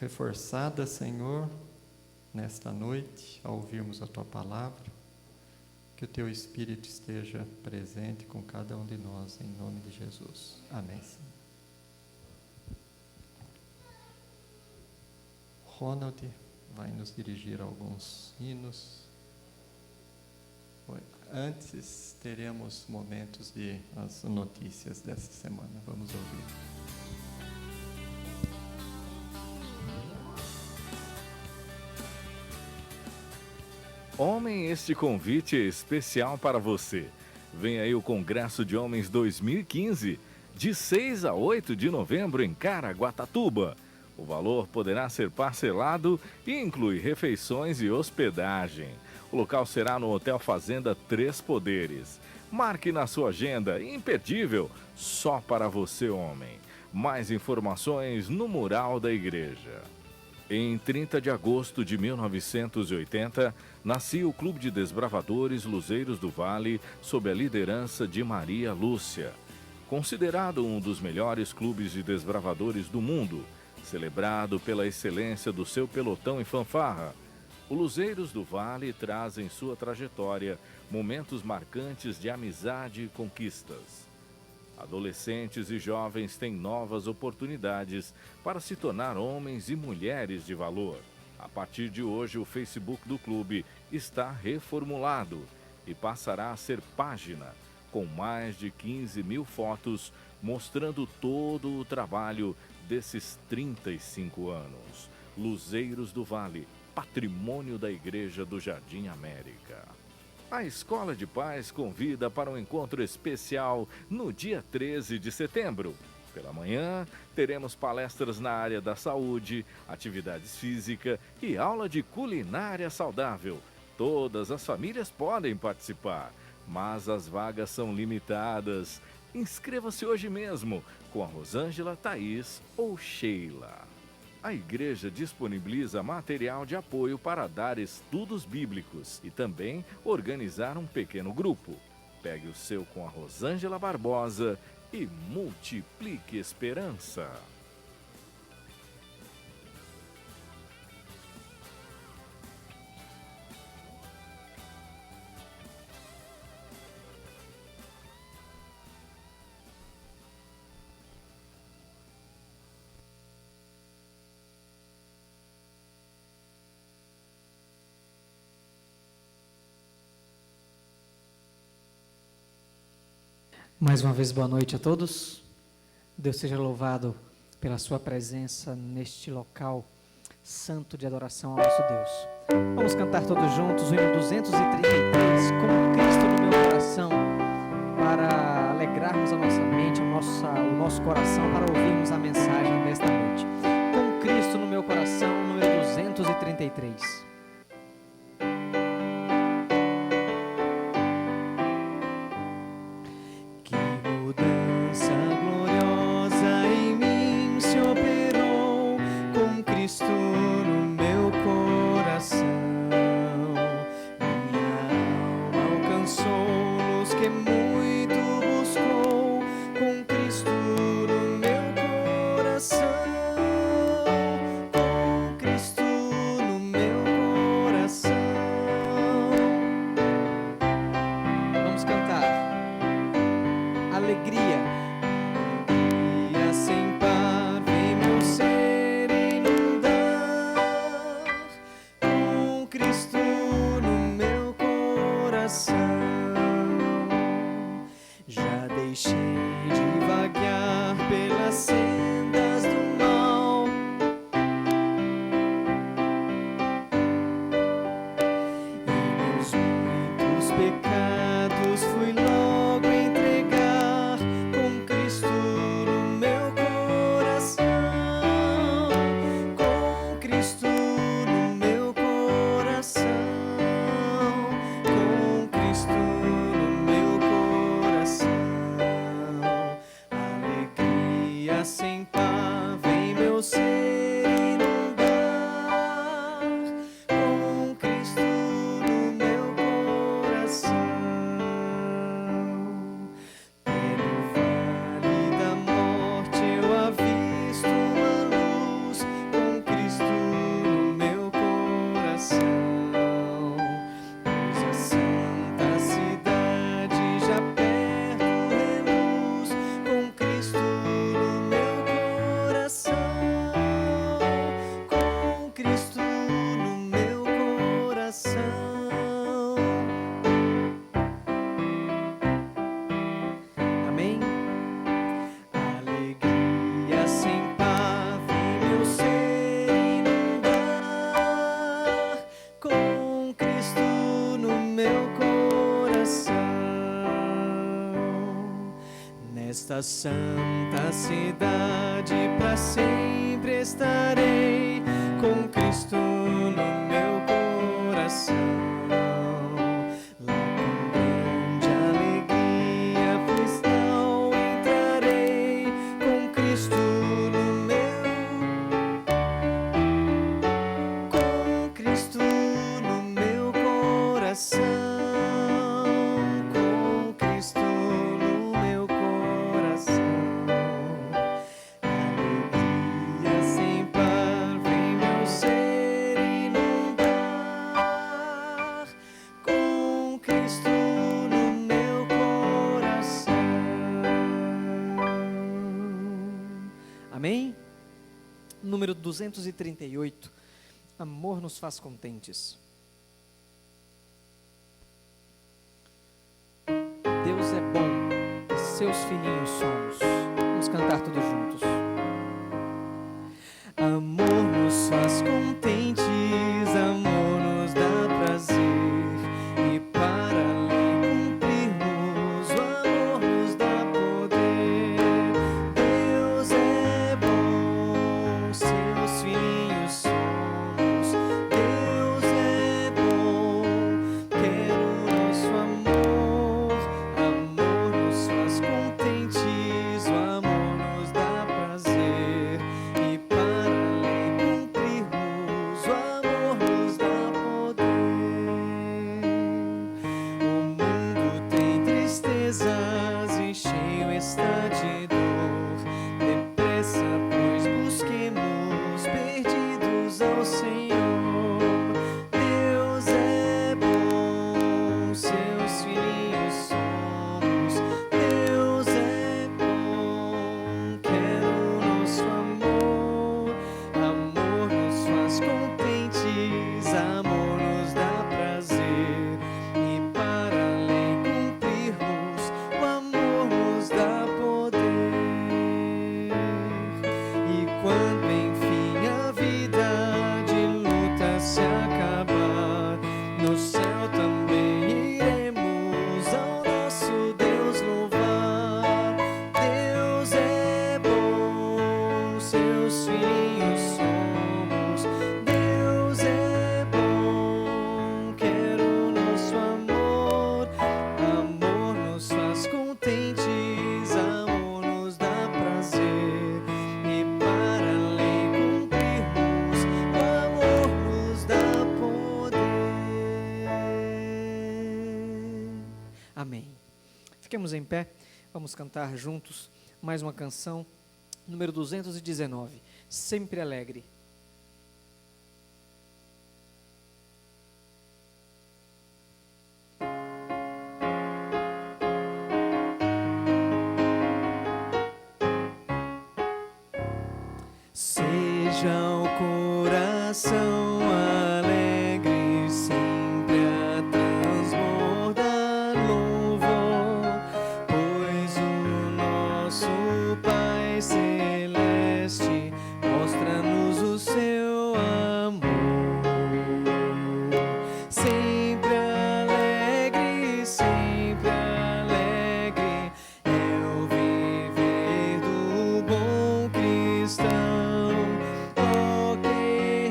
reforçada, Senhor, nesta noite, ao ouvirmos a Tua palavra, que o Teu Espírito esteja presente com cada um de nós, em nome de Jesus. Amém, Senhor. Ronald vai nos dirigir alguns hinos. Antes, teremos momentos de as notícias dessa semana. Vamos ouvir. Homem, este convite é especial para você. Vem aí o Congresso de Homens 2015, de 6 a 8 de novembro em Caraguatatuba. O valor poderá ser parcelado e inclui refeições e hospedagem. O local será no Hotel Fazenda Três Poderes. Marque na sua agenda, imperdível, só para você, homem. Mais informações no mural da igreja. Em 30 de agosto de 1980, nascia o Clube de Desbravadores Luzeiros do Vale, sob a liderança de Maria Lúcia. Considerado um dos melhores clubes de desbravadores do mundo, celebrado pela excelência do seu pelotão e fanfarra, o Luzeiros do Vale traz em sua trajetória momentos marcantes de amizade e conquistas. Adolescentes e jovens têm novas oportunidades para se tornar homens e mulheres de valor. A partir de hoje, o Facebook do clube está reformulado e passará a ser página, com mais de 15 mil fotos mostrando todo o trabalho desses 35 anos. Luzeiros do Vale, patrimônio da Igreja do Jardim América. A Escola de Paz convida para um encontro especial no dia 13 de setembro. Pela manhã, teremos palestras na área da saúde, atividades físicas e aula de culinária saudável. Todas as famílias podem participar, mas as vagas são limitadas. Inscreva-se hoje mesmo com a Rosângela, Thaís ou Sheila. A igreja disponibiliza material de apoio para dar estudos bíblicos e também organizar um pequeno grupo. Pegue o seu com a Rosângela Barbosa e multiplique esperança. Mais uma vez, boa noite a todos. Deus seja louvado pela sua presença neste local santo de adoração ao nosso Deus. Vamos cantar todos juntos o hino 233, Com Cristo no meu coração, para alegrarmos a nossa mente, o nosso coração, para ouvirmos a mensagem desta noite. Com Cristo no meu coração, número 233. nesta santa cidade para sempre estarei com Cristo no meu coração. Lá com grande alegria aflição entrarei com Cristo no meu coração. Amém? Número 238. Amor nos faz contentes. Deus é bom e seus filhinhos somos. Vamos cantar todos juntos. Amor nos faz contentes, amor nos dá prazer, e para lhe cumprirmos, o amor nos dá poder. Deus é bom, seus filhinhos somos. Deus é bom, quer o nosso amor. Amor nos faz contentes, o amor nos dá prazer, e para lhe cumprirmos, o amor nos dá poder. O mundo tem tristezas e cheio está de dor. Depressa, pois busquemos, perdidos ao Senhor. Deus é bom, seus filhinhos somos. Deus é bom, quer o nosso amor. Amor nos faz contentes, amor nos dá prazer, e para lhe cumprirmos, o amor nos dá poder. E quando enfim a vida de luta se acabar, no céu também iremos ao nosso Deus louvar. Deus é bom, seus filhinhos somos. Deus é bom, quer o nosso amor. Amor nos faz contentes, amor nos dá prazer, e para lhe cumprirmos, o amor nos dá poder. Amém. Fiquemos em pé, vamos cantar juntos mais uma canção, número 219, Sempre Alegre. Seja o coração alegre, sempre a transbordar louvor, pois o nosso Pai Celeste mostra-nos o seu amor. Sempre alegre é o viver do bom cristão. Oh, que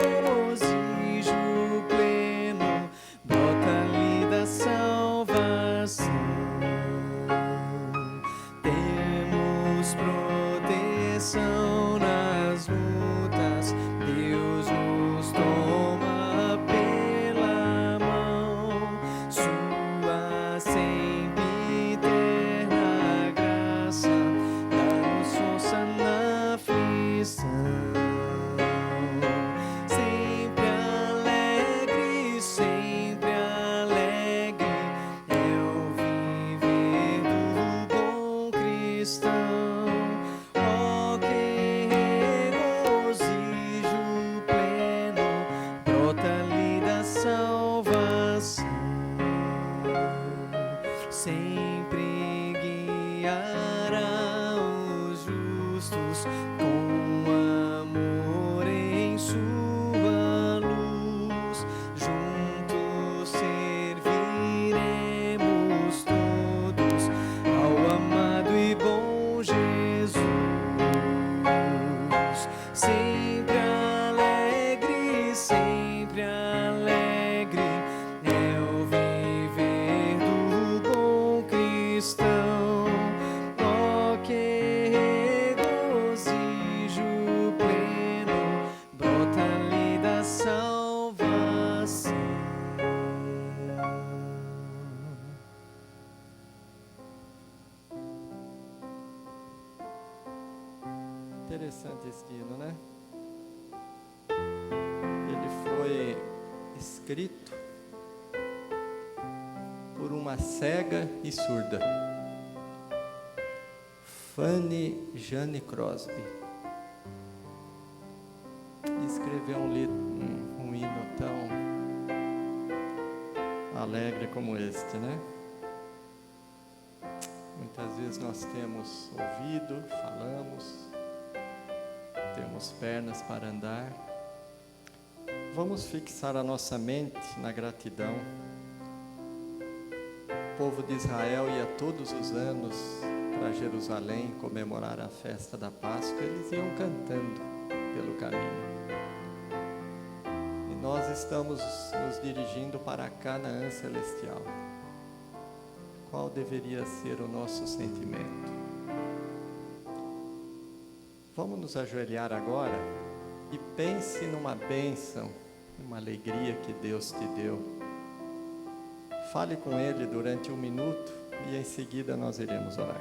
regozijo pleno brota-lhe da salvação. Temos proteção nas lutas, Deus nos toma pela mão. Sua sempre eterna graça dá-nos força na aflição. Sempre alegre é o viver do bom cristão. Oh, que regozijo pleno brota-lhe da salvação. Sempre guiará os justos com amor em sua luz. Juntos serviremos todos ao amado e bom sempre alegre, sempre alegre é o viver do bom cristão. Oh, que regozijo pleno brota ali da salvação. Interessante esse hino, né? Ele foi escrito por uma cega e surda, Fanny Jane Crosby. Escreveu um hino tão alegre como este, né? Muitas vezes nós temos ouvido, falamos, temos pernas para andar. Vamos fixar a nossa mente na gratidão. O povo de Israel ia todos os anos para Jerusalém comemorar a festa da Páscoa. Eles iam cantando pelo caminho. E nós estamos nos dirigindo para Canaã celestial. Qual deveria ser o nosso sentimento? Vamos nos ajoelhar agora e pense numa bênção, numa alegria que Deus te deu. Fale com Ele durante 1 minuto e em seguida nós iremos orar.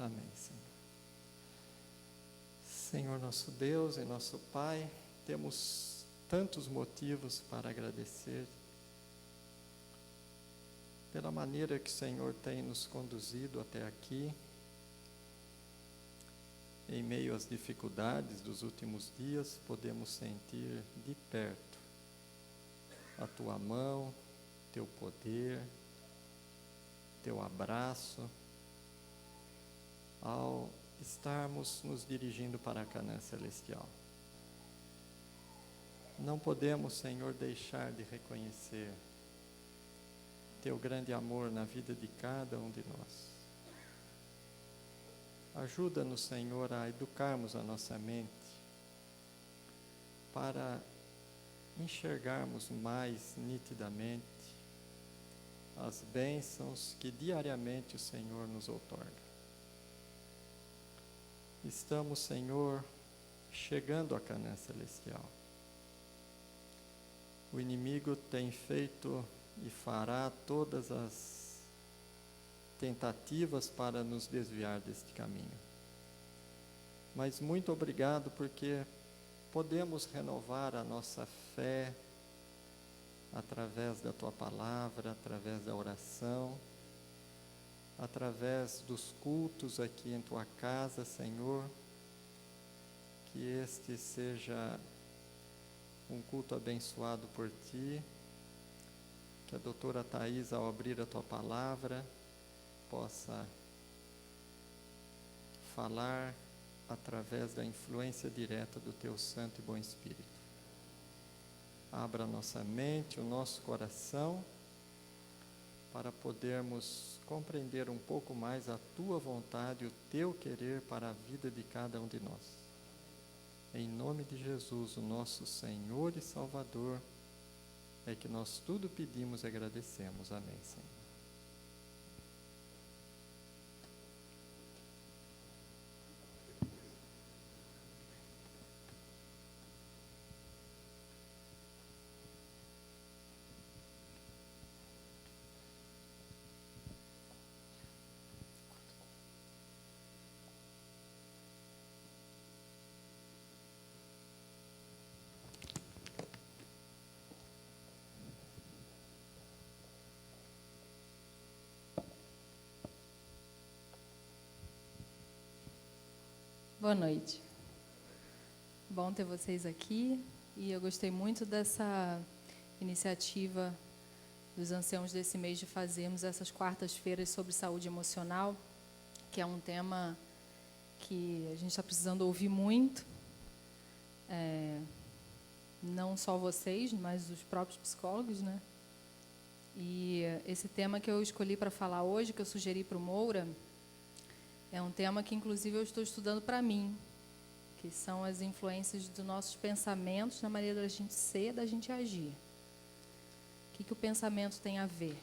Amém, Senhor. Senhor nosso Deus e nosso Pai, temos tantos motivos para agradecer pela maneira que o Senhor tem nos conduzido até aqui, em meio às dificuldades dos últimos dias, podemos sentir de perto a Tua mão, Teu poder, Teu abraço, ao estarmos nos dirigindo para a Canaã celestial. Não podemos, Senhor, deixar de reconhecer Teu grande amor na vida de cada um de nós. Ajuda-nos, Senhor, a educarmos a nossa mente para enxergarmos mais nitidamente as bênçãos que diariamente o Senhor nos outorga. Estamos, Senhor, chegando a Canaã celestial. O inimigo tem feito e fará todas as tentativas para nos desviar deste caminho. Mas muito obrigado, porque podemos renovar a nossa fé através da Tua palavra, através da oração, através dos cultos aqui em Tua casa, Senhor. Que este seja um culto abençoado por Ti, que a doutora Thais, ao abrir a Tua palavra, possa falar através da influência direta do Teu Santo e Bom Espírito. Abra a nossa mente, o nosso coração, para podermos compreender um pouco mais a Tua vontade e o Teu querer para a vida de cada um de nós. Em nome de Jesus, o nosso Senhor e Salvador, é que nós tudo pedimos e agradecemos. Amém, Senhor. Boa noite. Bom ter vocês aqui e eu gostei muito dessa iniciativa dos anciãos desse mês de fazermos essas quartas-feiras sobre saúde emocional, que é um tema que a gente está precisando ouvir muito, não só vocês, mas os próprios psicólogos, né? E esse tema que eu escolhi para falar hoje, que eu sugeri para o Moura, é um tema que, inclusive, eu estou estudando para mim, que são as influências dos nossos pensamentos na maneira da gente ser, da gente agir. O que o pensamento tem a ver?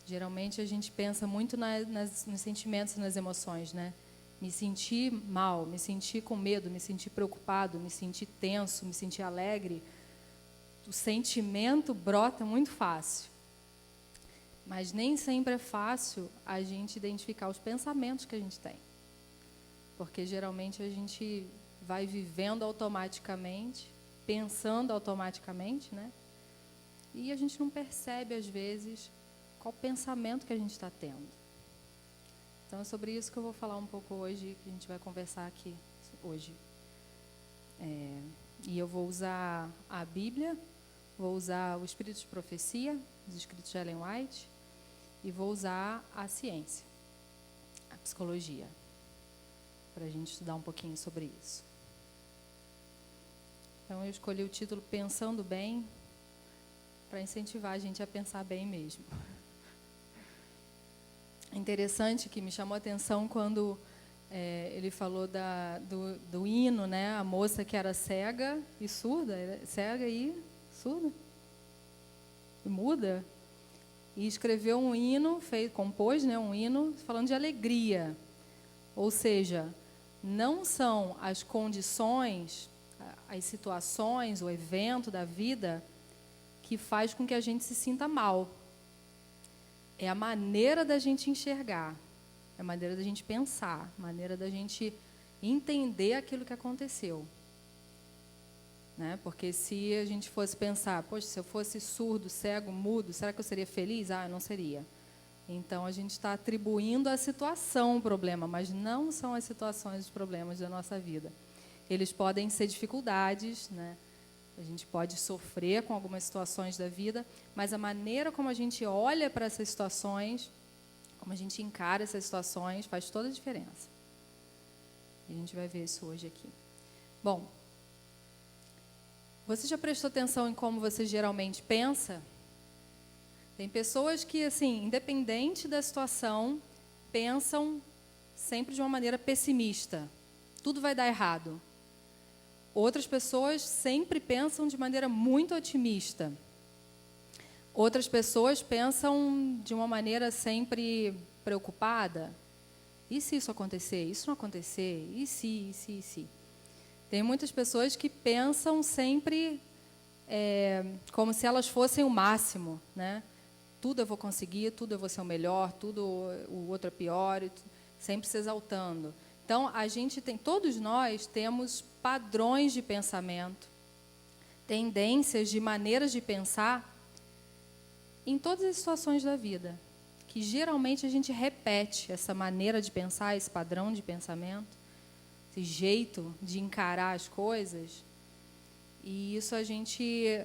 Geralmente, a gente pensa muito nos sentimentos e nas emoções, né? Me sentir mal, me sentir com medo, me sentir preocupado, me sentir tenso, me sentir alegre. O sentimento brota muito fácil. Mas nem sempre é fácil a gente identificar os pensamentos que a gente tem. Porque geralmente a gente vai vivendo automaticamente, pensando automaticamente, né? E a gente não percebe, às vezes, qual pensamento que a gente está tendo. Então é sobre isso que eu vou falar um pouco hoje, que a gente vai conversar aqui hoje. E eu vou usar a Bíblia, vou usar o Espírito de Profecia, os escritos de Ellen White, e vou usar a ciência, a psicologia, para a gente estudar um pouquinho sobre isso. Então eu escolhi o título Pensando Bem, para incentivar a gente a pensar bem mesmo. Interessante que me chamou a atenção quando ele falou do hino, né? A moça que era cega e surda, cega e surda, e muda, e escreveu um hino, compôs, né, um hino falando de alegria. Ou seja, não são as condições, as situações, o evento da vida que faz com que a gente se sinta mal. É a maneira da gente enxergar, é a maneira da gente pensar, a maneira da gente entender aquilo que aconteceu. Né? Porque se a gente fosse pensar, poxa, se eu fosse surdo, cego, mudo, será que eu seria feliz? Ah, eu não seria. Então, a gente está atribuindo à situação o problema, mas não são as situações os problemas da nossa vida. Eles podem ser dificuldades, né? A gente pode sofrer com algumas situações da vida, mas a maneira como a gente olha para essas situações, como a gente encara essas situações, faz toda a diferença. E a gente vai ver isso hoje aqui. Bom, você já prestou atenção em como você geralmente pensa? Tem pessoas que, assim, independente da situação, pensam sempre de uma maneira pessimista. Tudo vai dar errado. Outras pessoas sempre pensam de maneira muito otimista. Outras pessoas pensam de uma maneira sempre preocupada. E se isso acontecer? Isso não acontecer? E se? Tem muitas pessoas que pensam sempre como se elas fossem o máximo, né? Tudo eu vou conseguir, tudo eu vou ser o melhor, tudo o outro é pior, sempre se exaltando. Então, todos nós temos padrões de pensamento, tendências de maneiras de pensar em todas as situações da vida, que geralmente a gente repete essa maneira de pensar, esse padrão de pensamento, esse jeito de encarar as coisas, e isso a gente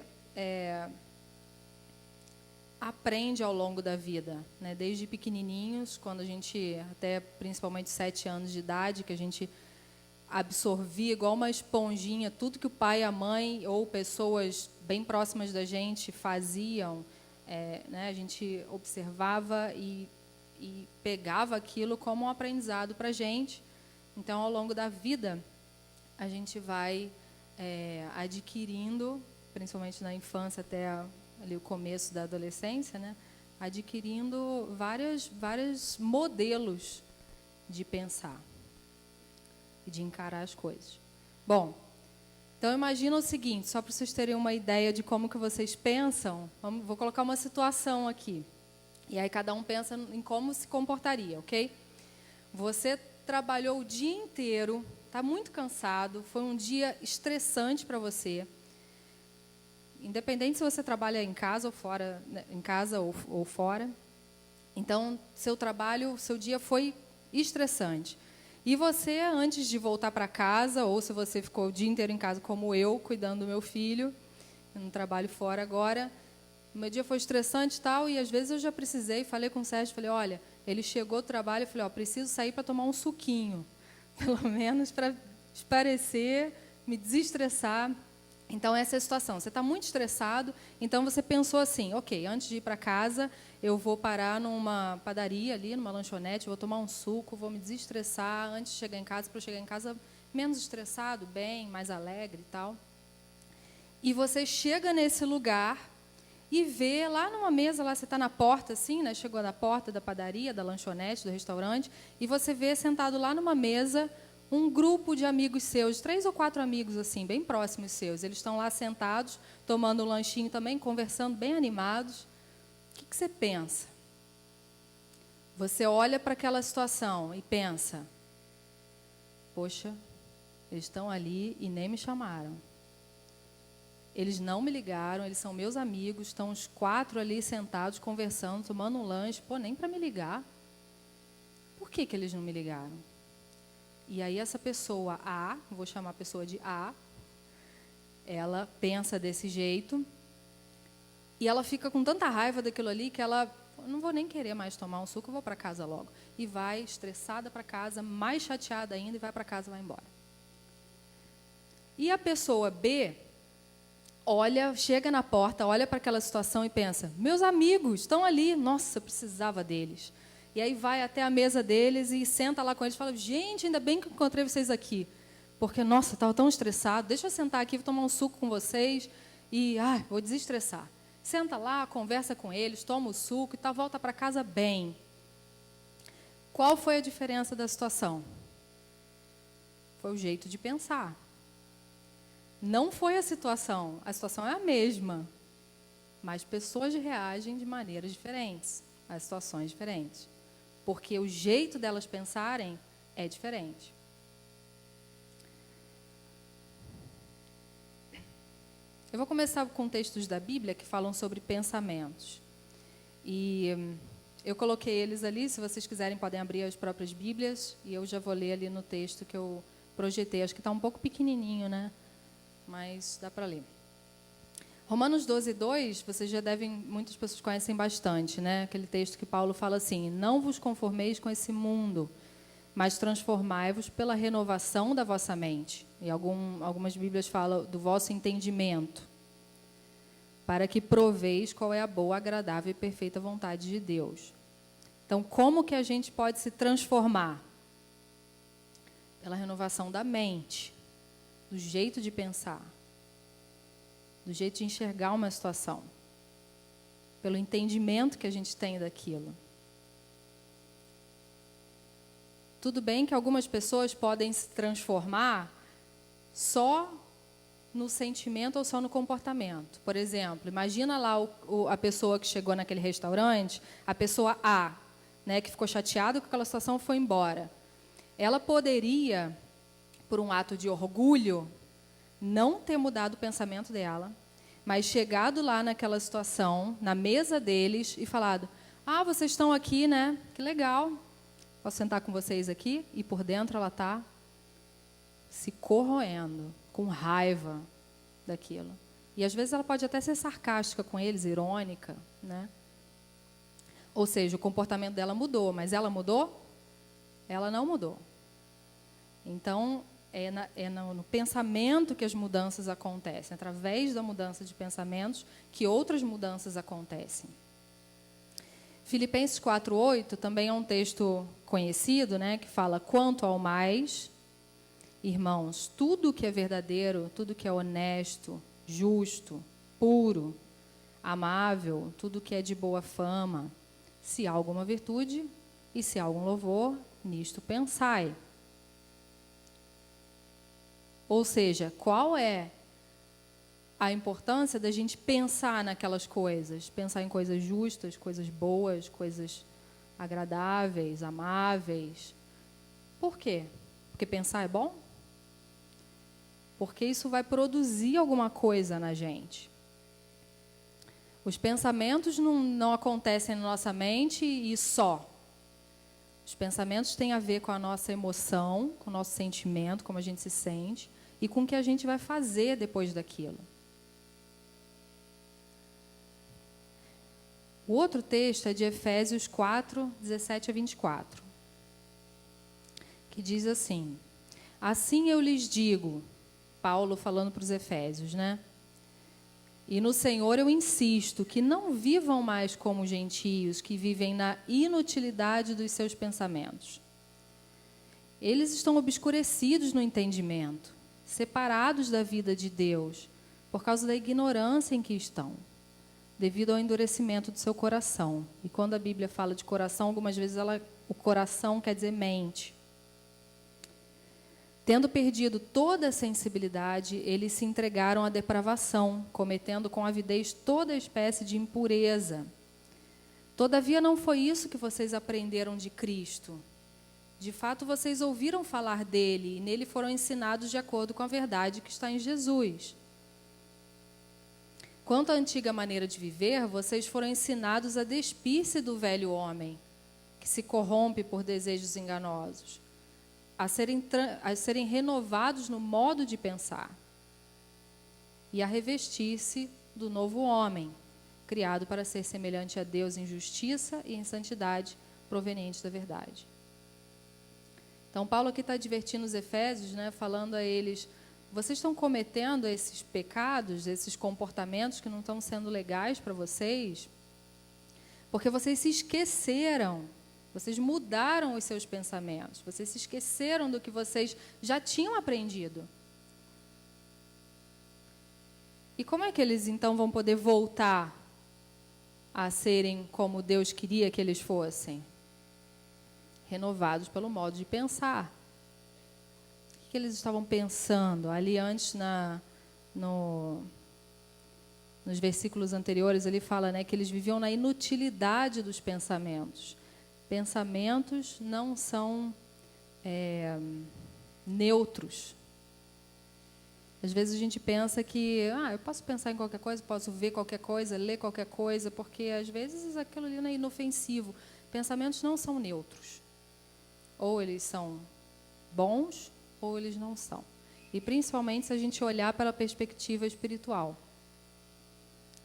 aprende ao longo da vida, né? Desde pequenininhos, quando a gente, até principalmente 7 anos de idade, que a gente absorvia igual uma esponjinha tudo que o pai e a mãe ou pessoas bem próximas da gente faziam, né? A gente observava e pegava aquilo como um aprendizado para a gente. Então, ao longo da vida, a gente vai adquirindo, principalmente na infância até ali o começo da adolescência, né, adquirindo vários modelos de pensar e de encarar as coisas. Bom, então imagina o seguinte, só para vocês terem uma ideia de como que vocês pensam, vou colocar uma situação aqui, e aí cada um pensa em como se comportaria, ok? Você trabalhou o dia inteiro, está muito cansado, foi um dia estressante para você. Independente se você trabalha em casa ou fora, né, em casa ou fora. Então, seu trabalho, seu dia foi estressante. E você, antes de voltar para casa, ou se você ficou o dia inteiro em casa como eu, cuidando do meu filho, eu não trabalho fora agora, o meu dia foi estressante e tal, e às vezes eu já precisei, falei com o Sérgio, falei, olha, ele chegou do trabalho, eu falei, ó, preciso sair para tomar um suquinho, pelo menos para esparecer, me desestressar. Então, essa é a situação. Você está muito estressado, então você pensou assim, ok, antes de ir para casa, eu vou parar numa padaria ali, numa lanchonete, vou tomar um suco, vou me desestressar antes de chegar em casa, para eu chegar em casa menos estressado, bem, mais alegre e tal. E você chega nesse lugar e vê lá numa mesa, lá você está na porta, assim, né? Chegou na porta da padaria, da lanchonete, do restaurante, e você vê sentado lá numa mesa um grupo de amigos seus, 3 ou 4 amigos, assim, bem próximos seus. Eles estão lá sentados, tomando um lanchinho também, conversando, bem animados. O que você pensa? Você olha para aquela situação e pensa, poxa, eles estão ali e nem me chamaram. Eles não me ligaram, eles são meus amigos, estão os 4 ali sentados, conversando, tomando um lanche, pô, nem para me ligar. Por que eles não me ligaram? E aí essa pessoa A, vou chamar a pessoa de A, ela pensa desse jeito e ela fica com tanta raiva daquilo ali que ela, não vou nem querer mais tomar um suco, eu vou para casa logo. E vai estressada para casa, mais chateada ainda, e vai para casa e vai embora. E a pessoa B olha, chega na porta, olha para aquela situação e pensa, meus amigos estão ali, nossa, eu precisava deles. E aí vai até a mesa deles e senta lá com eles e fala, gente, ainda bem que eu encontrei vocês aqui. Porque, nossa, estava tão estressado, deixa eu sentar aqui, vou tomar um suco com vocês e vou desestressar. Senta lá, conversa com eles, toma o suco e tal, volta para casa bem. Qual foi a diferença da situação? Foi o jeito de pensar. Não foi a situação é a mesma, mas pessoas reagem de maneiras diferentes, a situações diferentes. Porque o jeito delas pensarem é diferente. Eu vou começar com textos da Bíblia que falam sobre pensamentos. E eu coloquei eles ali, se vocês quiserem podem abrir as próprias Bíblias, e eu já vou ler ali no texto que eu projetei. Acho que está um pouco pequenininho, né? Mas dá para ler. Romanos 12, 2, vocês já devem, muitas pessoas conhecem bastante, né? Aquele texto que Paulo fala assim, não vos conformeis com esse mundo, mas transformai-vos pela renovação da vossa mente. E algumas Bíblias falam do vosso entendimento, para que proveis qual é a boa, agradável e perfeita vontade de Deus. Então, como que a gente pode se transformar? Pela renovação da mente, do jeito de pensar, do jeito de enxergar uma situação, pelo entendimento que a gente tem daquilo. Tudo bem que algumas pessoas podem se transformar só no sentimento ou só no comportamento. Por exemplo, imagina lá a pessoa que chegou naquele restaurante, a pessoa A, né, que ficou chateada com aquela situação e foi embora. Ela poderia, por um ato de orgulho, não ter mudado o pensamento dela, mas chegado lá naquela situação, na mesa deles, e falado, vocês estão aqui, né? Que legal. Posso sentar com vocês aqui? E por dentro ela está se corroendo, com raiva daquilo. E às vezes ela pode até ser sarcástica com eles, irônica, né? Ou seja, o comportamento dela mudou, mas ela mudou? Ela não mudou. Então, é no pensamento que as mudanças acontecem, através da mudança de pensamentos que outras mudanças acontecem. Filipenses 4:8 também é um texto conhecido, né, que fala, quanto ao mais, irmãos, tudo que é verdadeiro, tudo que é honesto, justo, puro, amável, tudo que é de boa fama, se há alguma virtude e se há algum louvor, nisto pensai. Ou seja, qual é a importância da gente pensar naquelas coisas? Pensar em coisas justas, coisas boas, coisas agradáveis, amáveis. Por quê? Porque pensar é bom? Porque isso vai produzir alguma coisa na gente. Os pensamentos não acontecem na nossa mente e só. Os pensamentos têm a ver com a nossa emoção, com o nosso sentimento, como a gente se sente, e com o que a gente vai fazer depois daquilo. O outro texto é de Efésios 4, 17 a 24, que diz assim: assim eu lhes digo, Paulo falando para os Efésios, né? E no Senhor eu insisto, que não vivam mais como gentios, que vivem na inutilidade dos seus pensamentos. Eles estão obscurecidos no entendimento, separados da vida de Deus, por causa da ignorância em que estão, devido ao endurecimento do seu coração. E quando a Bíblia fala de coração, algumas vezes o coração quer dizer mente. Tendo perdido toda a sensibilidade, eles se entregaram à depravação, cometendo com avidez toda espécie de impureza. Todavia, não foi isso que vocês aprenderam de Cristo. De fato, vocês ouviram falar dele e nele foram ensinados de acordo com a verdade que está em Jesus. Quanto à antiga maneira de viver, vocês foram ensinados a despir-se do velho homem, que se corrompe por desejos enganosos, a serem renovados no modo de pensar e a revestir-se do novo homem, criado para ser semelhante a Deus em justiça e em santidade provenientes da verdade. Então, Paulo aqui está advertindo os Efésios, né, falando a eles: vocês estão cometendo esses pecados, esses comportamentos que não estão sendo legais para vocês, porque vocês se esqueceram. Vocês mudaram os seus pensamentos. Vocês se esqueceram do que vocês já tinham aprendido. E como é que eles, então, vão poder voltar a serem como Deus queria que eles fossem? Renovados pelo modo de pensar. O que eles estavam pensando? Ali antes, nos versículos anteriores, ele fala, né, que eles viviam na inutilidade dos pensamentos. Pensamentos não são neutros. Às vezes a gente pensa que eu posso pensar em qualquer coisa, posso ver qualquer coisa, ler qualquer coisa, porque às vezes aquilo ali não é inofensivo. Pensamentos não são neutros. Ou eles são bons, ou eles não são. E principalmente se a gente olhar pela perspectiva espiritual.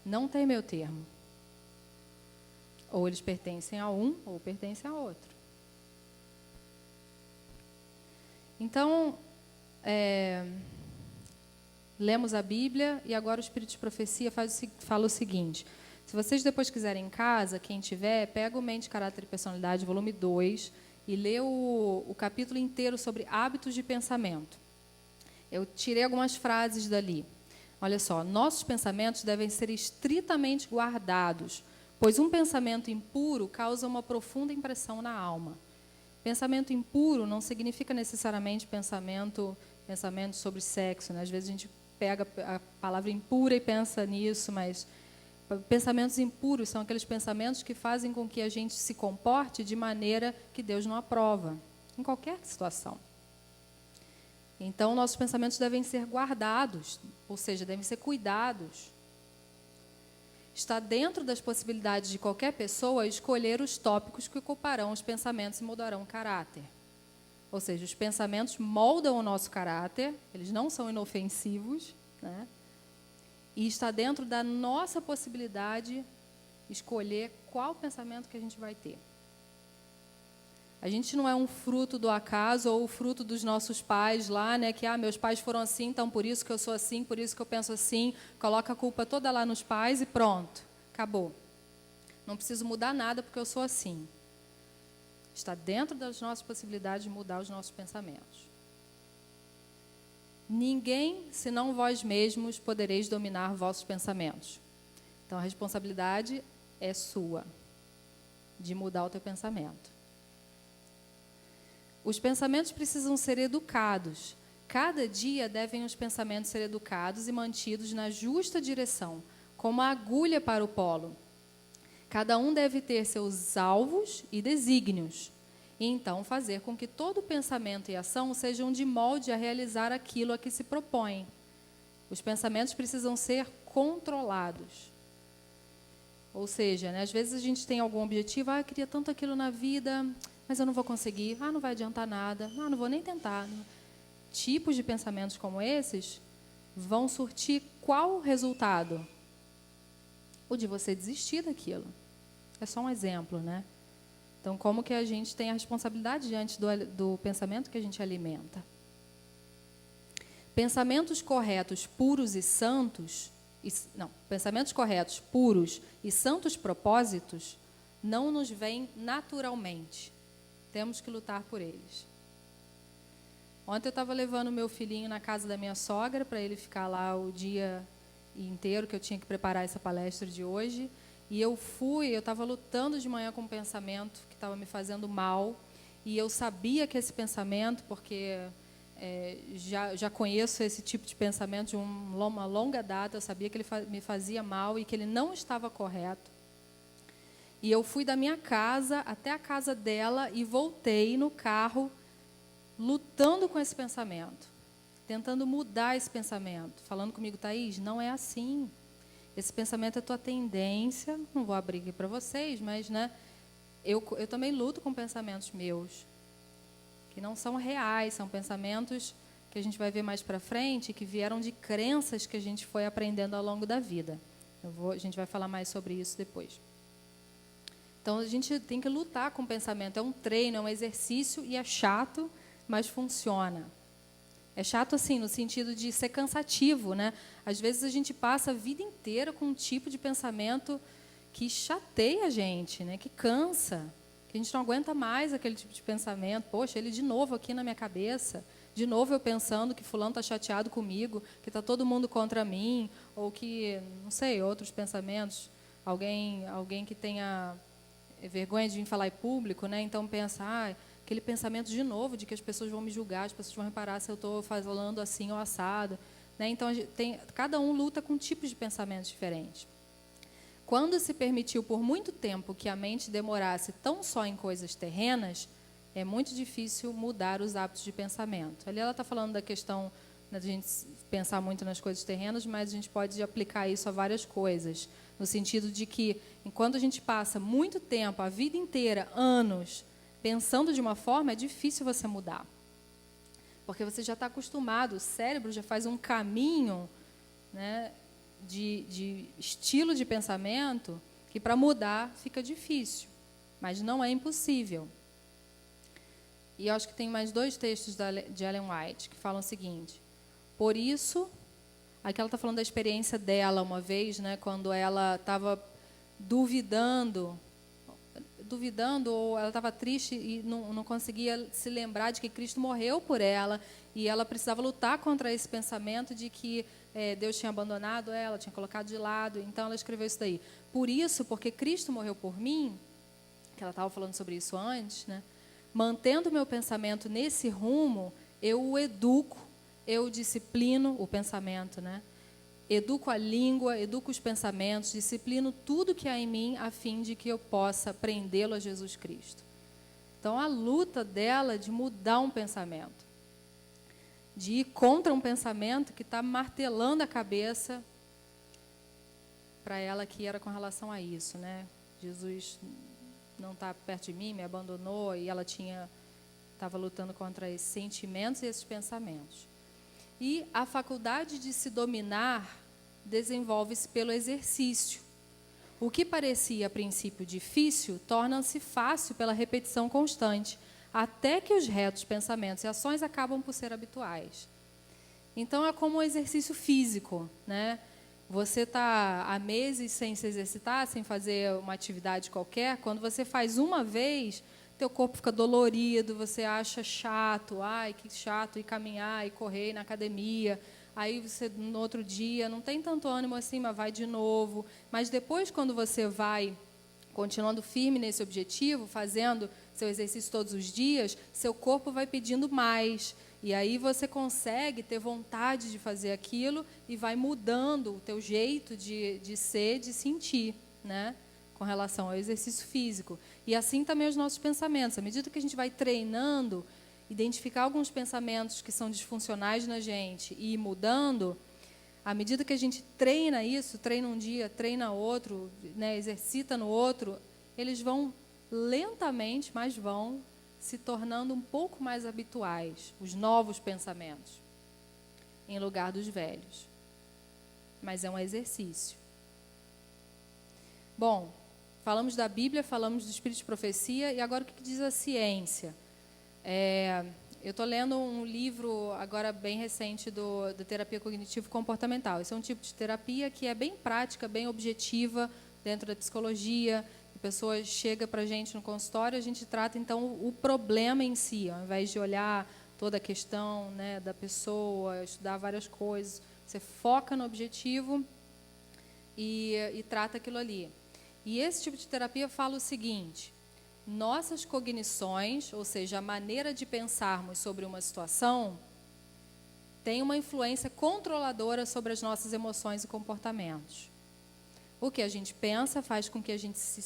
Não tem meio termo. Ou eles pertencem a um, ou pertencem a outro. Então, lemos a Bíblia e agora o Espírito de Profecia fala o seguinte: se vocês depois quiserem em casa, quem tiver, pega o Mente, Caráter e Personalidade, volume 2, e lê o capítulo inteiro sobre hábitos de pensamento. Eu tirei algumas frases dali. Olha só: nossos pensamentos devem ser estritamente guardados, pois um pensamento impuro causa uma profunda impressão na alma. Pensamento impuro não significa necessariamente pensamento sobre sexo, né? Às vezes a gente pega a palavra impura e pensa nisso, mas pensamentos impuros são aqueles pensamentos que fazem com que a gente se comporte de maneira que Deus não aprova, em qualquer situação. Então, nossos pensamentos devem ser guardados, ou seja, devem ser cuidados. Está dentro das possibilidades de qualquer pessoa escolher os tópicos que ocuparão os pensamentos e mudarão o caráter. Ou seja, os pensamentos moldam o nosso caráter, eles não são inofensivos, né? E está dentro da nossa possibilidade escolher qual pensamento que a gente vai ter. A gente não é um fruto do acaso ou o fruto dos nossos pais lá, né? Que meus pais foram assim, então por isso que eu sou assim, por isso que eu penso assim. Coloca a culpa toda lá nos pais e pronto, acabou. Não preciso mudar nada porque eu sou assim. Está dentro das nossas possibilidades de mudar os nossos pensamentos. Ninguém, senão vós mesmos, podereis dominar vossos pensamentos. Então a responsabilidade é sua, de mudar o teu pensamento. Os pensamentos precisam ser educados. Cada dia devem os pensamentos ser educados e mantidos na justa direção, como a agulha para o polo. Cada um deve ter seus alvos e desígnios, e então fazer com que todo pensamento e ação sejam de molde a realizar aquilo a que se propõe. Os pensamentos precisam ser controlados. Ou seja, né, às vezes a gente tem algum objetivo, eu queria tanto aquilo na vida, mas eu não vou conseguir, não vai adiantar nada, não vou nem tentar. Tipos de pensamentos como esses vão surtir qual resultado? O de você desistir daquilo. É só um exemplo, né? Então, como que a gente tem a responsabilidade diante do pensamento que a gente alimenta? Pensamentos corretos, puros e santos, pensamentos corretos, puros e santos propósitos não nos vêm naturalmente. Temos que lutar por eles. Ontem eu estava levando meu filhinho na casa da minha sogra para ele ficar lá o dia inteiro que eu tinha que preparar essa palestra de hoje. E eu estava lutando de manhã com um pensamento que estava me fazendo mal. E eu sabia que esse pensamento, porque já conheço esse tipo de pensamento de uma longa data, eu sabia que ele me fazia mal e que ele não estava correto. E eu fui da minha casa até a casa dela e voltei no carro lutando com esse pensamento, tentando mudar esse pensamento, falando comigo, Thaís, não é assim. Esse pensamento é tua tendência, não vou abrir aqui para vocês, mas eu também luto com pensamentos meus, que não são reais, são pensamentos que a gente vai ver mais para frente, que vieram de crenças que a gente foi aprendendo ao longo da vida. A gente vai falar mais sobre isso depois. Então, a gente tem que lutar com o pensamento. É um treino, é um exercício e é chato, mas funciona. É chato, assim, no sentido de ser cansativo, né? Às vezes a gente passa a vida inteira com um tipo de pensamento que chateia a gente, né? Que cansa, que a gente não aguenta mais aquele tipo de pensamento. Poxa, ele de novo aqui na minha cabeça, de novo eu pensando que fulano está chateado comigo, que está todo mundo contra mim, ou que, não sei, outros pensamentos. Alguém que tenha vergonha de vir falar em público, né? Então pensa, aquele pensamento de novo de que as pessoas vão me julgar, as pessoas vão reparar se eu estou falando assim ou assado, né? Então cada um luta com tipos de pensamentos diferentes. Quando se permitiu por muito tempo que a mente demorasse tão só em coisas terrenas, é muito difícil mudar os hábitos de pensamento. Ali ela está falando da questão da gente pensar muito nas coisas terrenas, mas a gente pode aplicar isso a várias coisas, no sentido de que, enquanto a gente passa muito tempo, a vida inteira, anos, pensando de uma forma, é difícil você mudar. Porque você já está acostumado, o cérebro já faz um caminho, né, de estilo de pensamento que, para mudar, fica difícil. Mas não é impossível. E eu acho que tem mais 2 textos de Ellen White que falam o seguinte: por isso, aqui ela está falando da experiência dela uma vez, né, quando ela estava duvidando, ou ela estava triste e não conseguia se lembrar de que Cristo morreu por ela, e ela precisava lutar contra esse pensamento de que Deus tinha abandonado ela, tinha colocado de lado. Então ela escreveu isso daí. Por isso, porque Cristo morreu por mim, que ela estava falando sobre isso antes, né, mantendo o meu pensamento nesse rumo, eu o educo, eu disciplino o pensamento, né? Educo a língua, educo os pensamentos, disciplino tudo que há em mim, a fim de que eu possa prendê-lo a Jesus Cristo. Então, a luta dela de mudar um pensamento, de ir contra um pensamento que está martelando a cabeça para ela, que era com relação a isso, né? Jesus não está perto de mim, me abandonou, e ela estava lutando contra esses sentimentos e esses pensamentos. E a faculdade de se dominar desenvolve-se pelo exercício. O que parecia a princípio difícil torna-se fácil pela repetição constante, até que os retos pensamentos e ações acabam por ser habituais. Então é como um exercício físico, né? Você está há meses sem se exercitar, sem fazer uma atividade qualquer. Quando você faz uma vez, teu corpo fica dolorido, você acha chato, que chato ir caminhar, ir correr na academia. Aí você, no outro dia, não tem tanto ânimo assim, mas vai de novo. Mas depois, quando você vai continuando firme nesse objetivo, fazendo seu exercício todos os dias, seu corpo vai pedindo mais. E aí você consegue ter vontade de fazer aquilo e vai mudando o teu jeito de ser, de sentir, né? Com relação ao exercício físico. E assim também os nossos pensamentos. À medida que a gente vai treinando, identificar alguns pensamentos que são disfuncionais na gente e ir mudando, à medida que a gente treina isso, treina um dia, treina outro, né, exercita no outro, eles vão lentamente, mas vão se tornando um pouco mais habituais, os novos pensamentos, em lugar dos velhos. Mas é um exercício. Bom, falamos da Bíblia, falamos do Espírito de Profecia, e agora o que diz a ciência? Eu estou lendo um livro agora bem recente da terapia cognitivo-comportamental. Esse é um tipo de terapia que é bem prática, bem objetiva dentro da psicologia. A pessoa chega para a gente no consultório, a gente trata então o problema em si, ao invés de olhar toda a questão, né, da pessoa, estudar várias coisas. Você foca no objetivo e trata aquilo ali. E esse tipo de terapia fala o seguinte: nossas cognições, ou seja, a maneira de pensarmos sobre uma situação, tem uma influência controladora sobre as nossas emoções e comportamentos. O que a gente pensa faz com que a gente se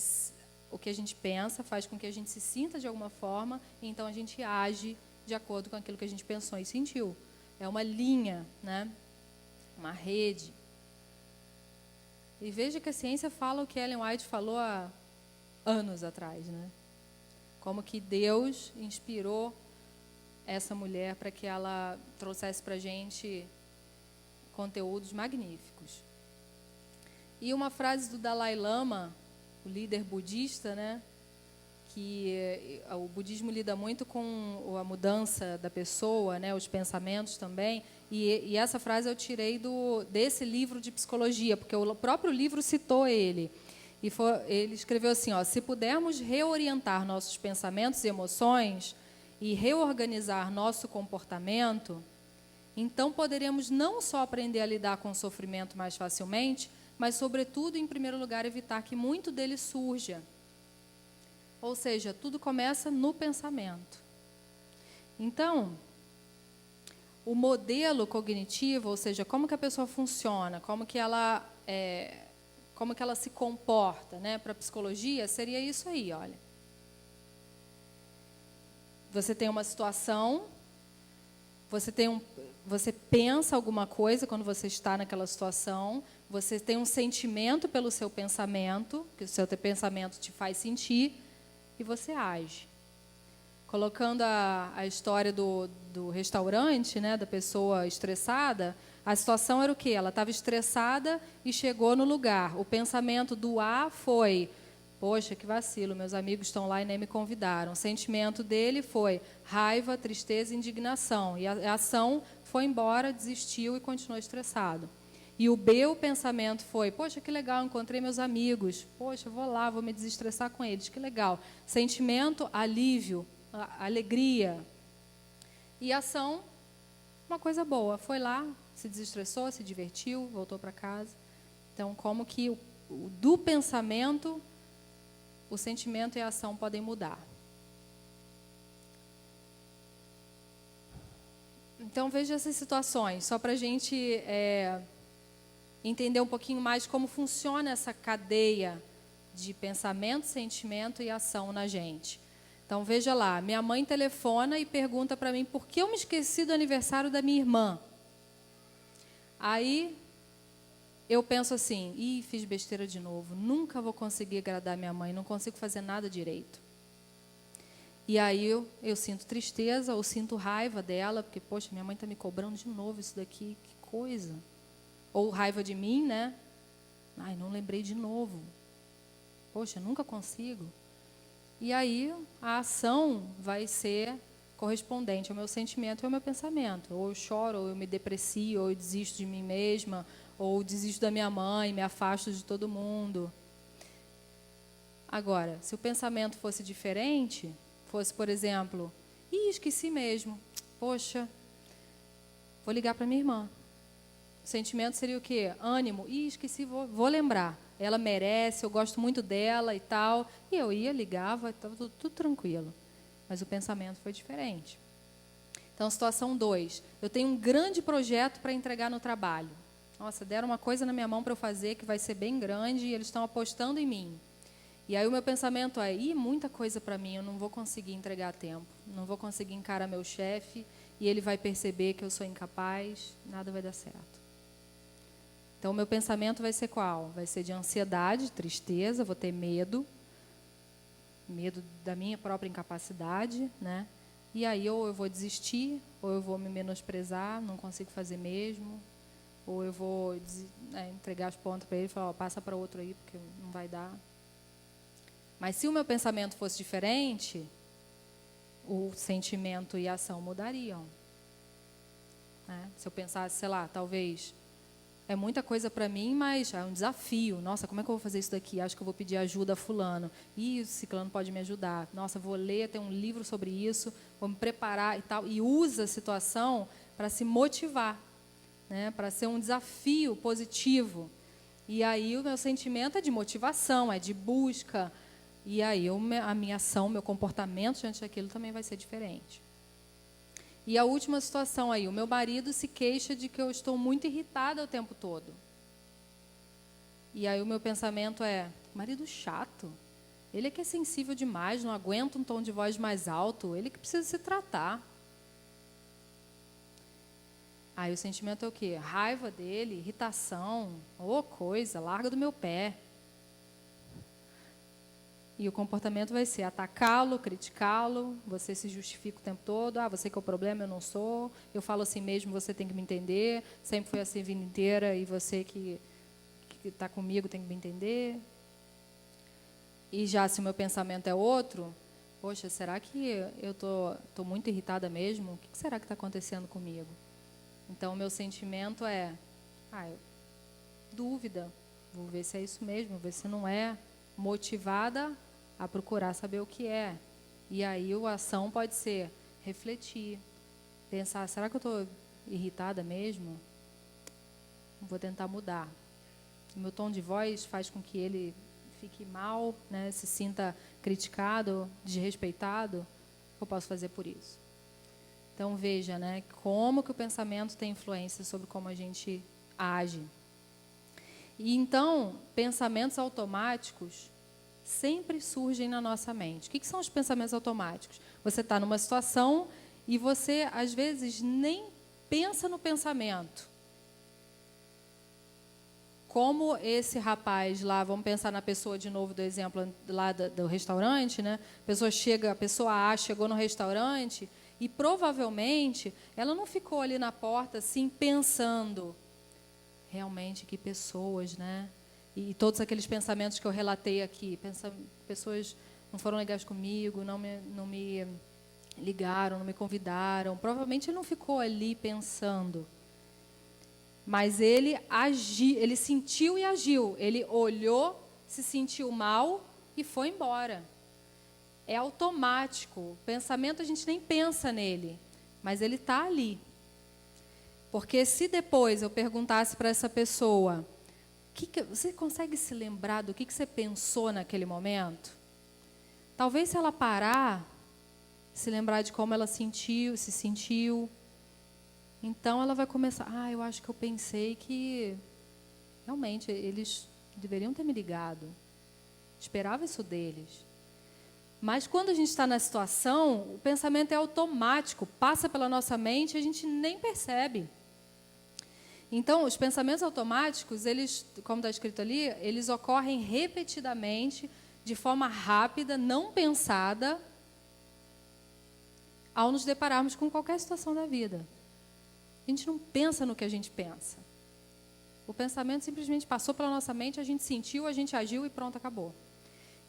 sinta de alguma forma, e então a gente age de acordo com aquilo que a gente pensou e sentiu. É uma linha, né? Uma rede. E veja que a ciência fala o que Ellen White falou há anos atrás, né? Como que Deus inspirou essa mulher para que ela trouxesse para a gente conteúdos magníficos. E uma frase do Dalai Lama, o líder budista, né? Que o budismo lida muito com a mudança da pessoa, né? Os pensamentos também. E essa frase eu tirei desse livro de psicologia, porque o próprio livro citou ele. Ele escreveu assim, ó: se pudermos reorientar nossos pensamentos e emoções e reorganizar nosso comportamento, então poderemos não só aprender a lidar com o sofrimento mais facilmente, mas, sobretudo, em primeiro lugar, evitar que muito dele surja. Ou seja, tudo começa no pensamento. Então, o modelo cognitivo, ou seja, como que a pessoa funciona, como que ela se comporta, né, para a psicologia, seria isso aí, olha. Você tem uma situação, você pensa alguma coisa quando você está naquela situação, você tem um sentimento pelo seu pensamento, que o seu pensamento te faz sentir, e você age. Colocando a história do restaurante, né, da pessoa estressada, a situação era o quê? Ela estava estressada e chegou no lugar. O pensamento do A foi: poxa, que vacilo, meus amigos estão lá e nem me convidaram. O sentimento dele foi raiva, tristeza e indignação. E a ação foi embora, desistiu e continuou estressado. E o B, o pensamento foi: poxa, que legal, encontrei meus amigos. Poxa, vou lá, vou me desestressar com eles, que legal. Sentimento, alívio, alegria. E ação, uma coisa boa. Foi lá, se desestressou, se divertiu, voltou para casa. Então, como que do pensamento, o sentimento e a ação podem mudar. Então, veja essas situações, só para a gente entender um pouquinho mais como funciona essa cadeia de pensamento, sentimento e ação na gente. Então, veja lá, minha mãe telefona e pergunta para mim por que eu me esqueci do aniversário da minha irmã. Aí, eu penso assim: ih, fiz besteira de novo, nunca vou conseguir agradar minha mãe, não consigo fazer nada direito. E aí eu sinto tristeza ou sinto raiva dela, porque, poxa, minha mãe está me cobrando de novo isso daqui, que coisa. Ou raiva de mim, né? Ai, não lembrei de novo. Poxa, nunca consigo. E aí a ação vai ser correspondente ao meu sentimento e ao meu pensamento. Ou eu choro, ou eu me deprecio, ou eu desisto de mim mesma, ou desisto da minha mãe, me afasto de todo mundo. Agora, se o pensamento fosse diferente, fosse, por exemplo: ih, esqueci mesmo. Poxa, vou ligar para minha irmã. O sentimento seria o quê? Ânimo. Ih, esqueci, vou lembrar. Ela merece, eu gosto muito dela e tal. E eu ia, ligava, estava tudo tranquilo. Mas o pensamento foi diferente. Então, situação 2. Eu tenho um grande projeto para entregar no trabalho. Nossa, deram uma coisa na minha mão para eu fazer que vai ser bem grande e eles estão apostando em mim. E aí o meu pensamento é: ih, muita coisa para mim, eu não vou conseguir entregar a tempo. Não vou conseguir encarar meu chefe e ele vai perceber que eu sou incapaz, nada vai dar certo. Então, o meu pensamento vai ser qual? Vai ser de ansiedade, tristeza, vou ter medo. medo da minha própria incapacidade, né? E aí ou eu vou desistir, ou eu vou me menosprezar, não consigo fazer mesmo, ou eu vou entregar as pontas para ele e falar, passa para outro aí, porque não vai dar. Mas se o meu pensamento fosse diferente, o sentimento e a ação mudariam. Né? Se eu pensasse, sei lá, talvez, é muita coisa para mim, mas é um desafio. Nossa, como é que eu vou fazer isso daqui? Acho que eu vou pedir ajuda a fulano. Ih, o ciclano pode me ajudar. Nossa, vou ler, tem um livro sobre isso, vou me preparar e tal. E usa a situação para se motivar, né? Para ser um desafio positivo. E aí o meu sentimento é de motivação, é de busca. E aí a minha ação, meu comportamento diante daquilo também vai ser diferente. E a última situação aí, o meu marido se queixa de que eu estou muito irritada o tempo todo. E aí o meu pensamento é, marido chato, ele é que é sensível demais, não aguenta um tom de voz mais alto, ele que precisa se tratar. Aí o sentimento é o quê? Raiva dele, irritação, coisa, larga do meu pé. E o comportamento vai ser atacá-lo, criticá-lo, você se justifica o tempo todo, você que é o problema, eu não sou, eu falo assim mesmo, você tem que me entender, sempre foi assim a vida inteira e você que está comigo tem que me entender. E já se o meu pensamento é outro, poxa, será que eu tô muito irritada mesmo? O que será que está acontecendo comigo? Então, o meu sentimento é, dúvida, vou ver se é isso mesmo, vou ver se não é, motivada a procurar saber o que é. E aí a ação pode ser refletir, pensar, será que eu estou irritada mesmo? Vou tentar mudar. O meu tom de voz faz com que ele fique mal, né, se sinta criticado, desrespeitado. O que eu posso fazer por isso? Então veja, né, como que o pensamento tem influência sobre como a gente age. E então, pensamentos automáticos sempre surgem na nossa mente. O que são os pensamentos automáticos? Você está numa situação e você, às vezes, nem pensa no pensamento. Como esse rapaz lá, vamos pensar na pessoa de novo do exemplo lá do restaurante, né? A pessoa A chegou no restaurante e provavelmente ela não ficou ali na porta assim pensando, realmente que pessoas, né? E todos aqueles pensamentos que eu relatei aqui, pessoas não foram legais comigo, não me ligaram, não me convidaram. Provavelmente ele não ficou ali pensando. Mas ele agiu, ele sentiu e agiu. Ele olhou, se sentiu mal e foi embora. É automático. O pensamento a gente nem pensa nele, mas ele está ali. Porque se depois eu perguntasse para essa pessoa, você consegue se lembrar do que você pensou naquele momento? Talvez se ela parar, se lembrar de como ela se sentiu, então ela vai começar, eu acho que eu pensei que realmente eles deveriam ter me ligado. Esperava isso deles. Mas quando a gente está na situação, o pensamento é automático, passa pela nossa mente e a gente nem percebe. Então, os pensamentos automáticos, eles, como está escrito ali, eles ocorrem repetidamente, de forma rápida, não pensada, ao nos depararmos com qualquer situação da vida. A gente não pensa no que a gente pensa. O pensamento simplesmente passou pela nossa mente, a gente sentiu, a gente agiu e pronto, acabou.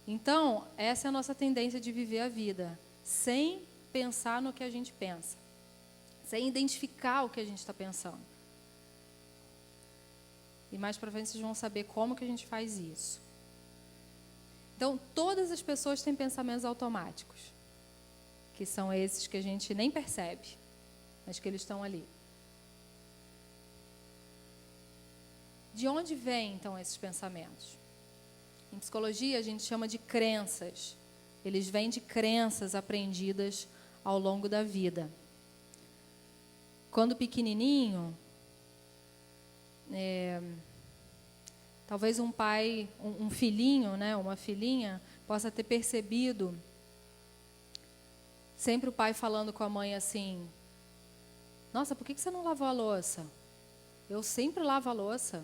Então, essa é a nossa tendência de viver a vida, sem pensar no que a gente pensa, sem identificar o que a gente está pensando. E mais para frente vocês vão saber como que a gente faz isso. Então, todas as pessoas têm pensamentos automáticos, que são esses que a gente nem percebe, mas que eles estão ali. De onde vêm, então, esses pensamentos? Em psicologia, a gente chama de crenças. Eles vêm de crenças aprendidas ao longo da vida. Quando pequenininho, talvez um pai, um filhinho, né, uma filhinha, possa ter percebido, sempre o pai falando com a mãe assim, nossa, por que você não lavou a louça? Eu sempre lavo a louça.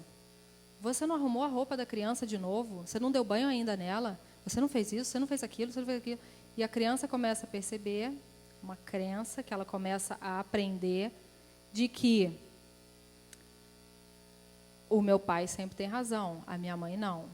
Você não arrumou a roupa da criança de novo? Você não deu banho ainda nela? Você não fez isso, você não fez aquilo, você não fez aquilo. E a criança começa a perceber, uma crença que ela começa a aprender de que o meu pai sempre tem razão, a minha mãe não.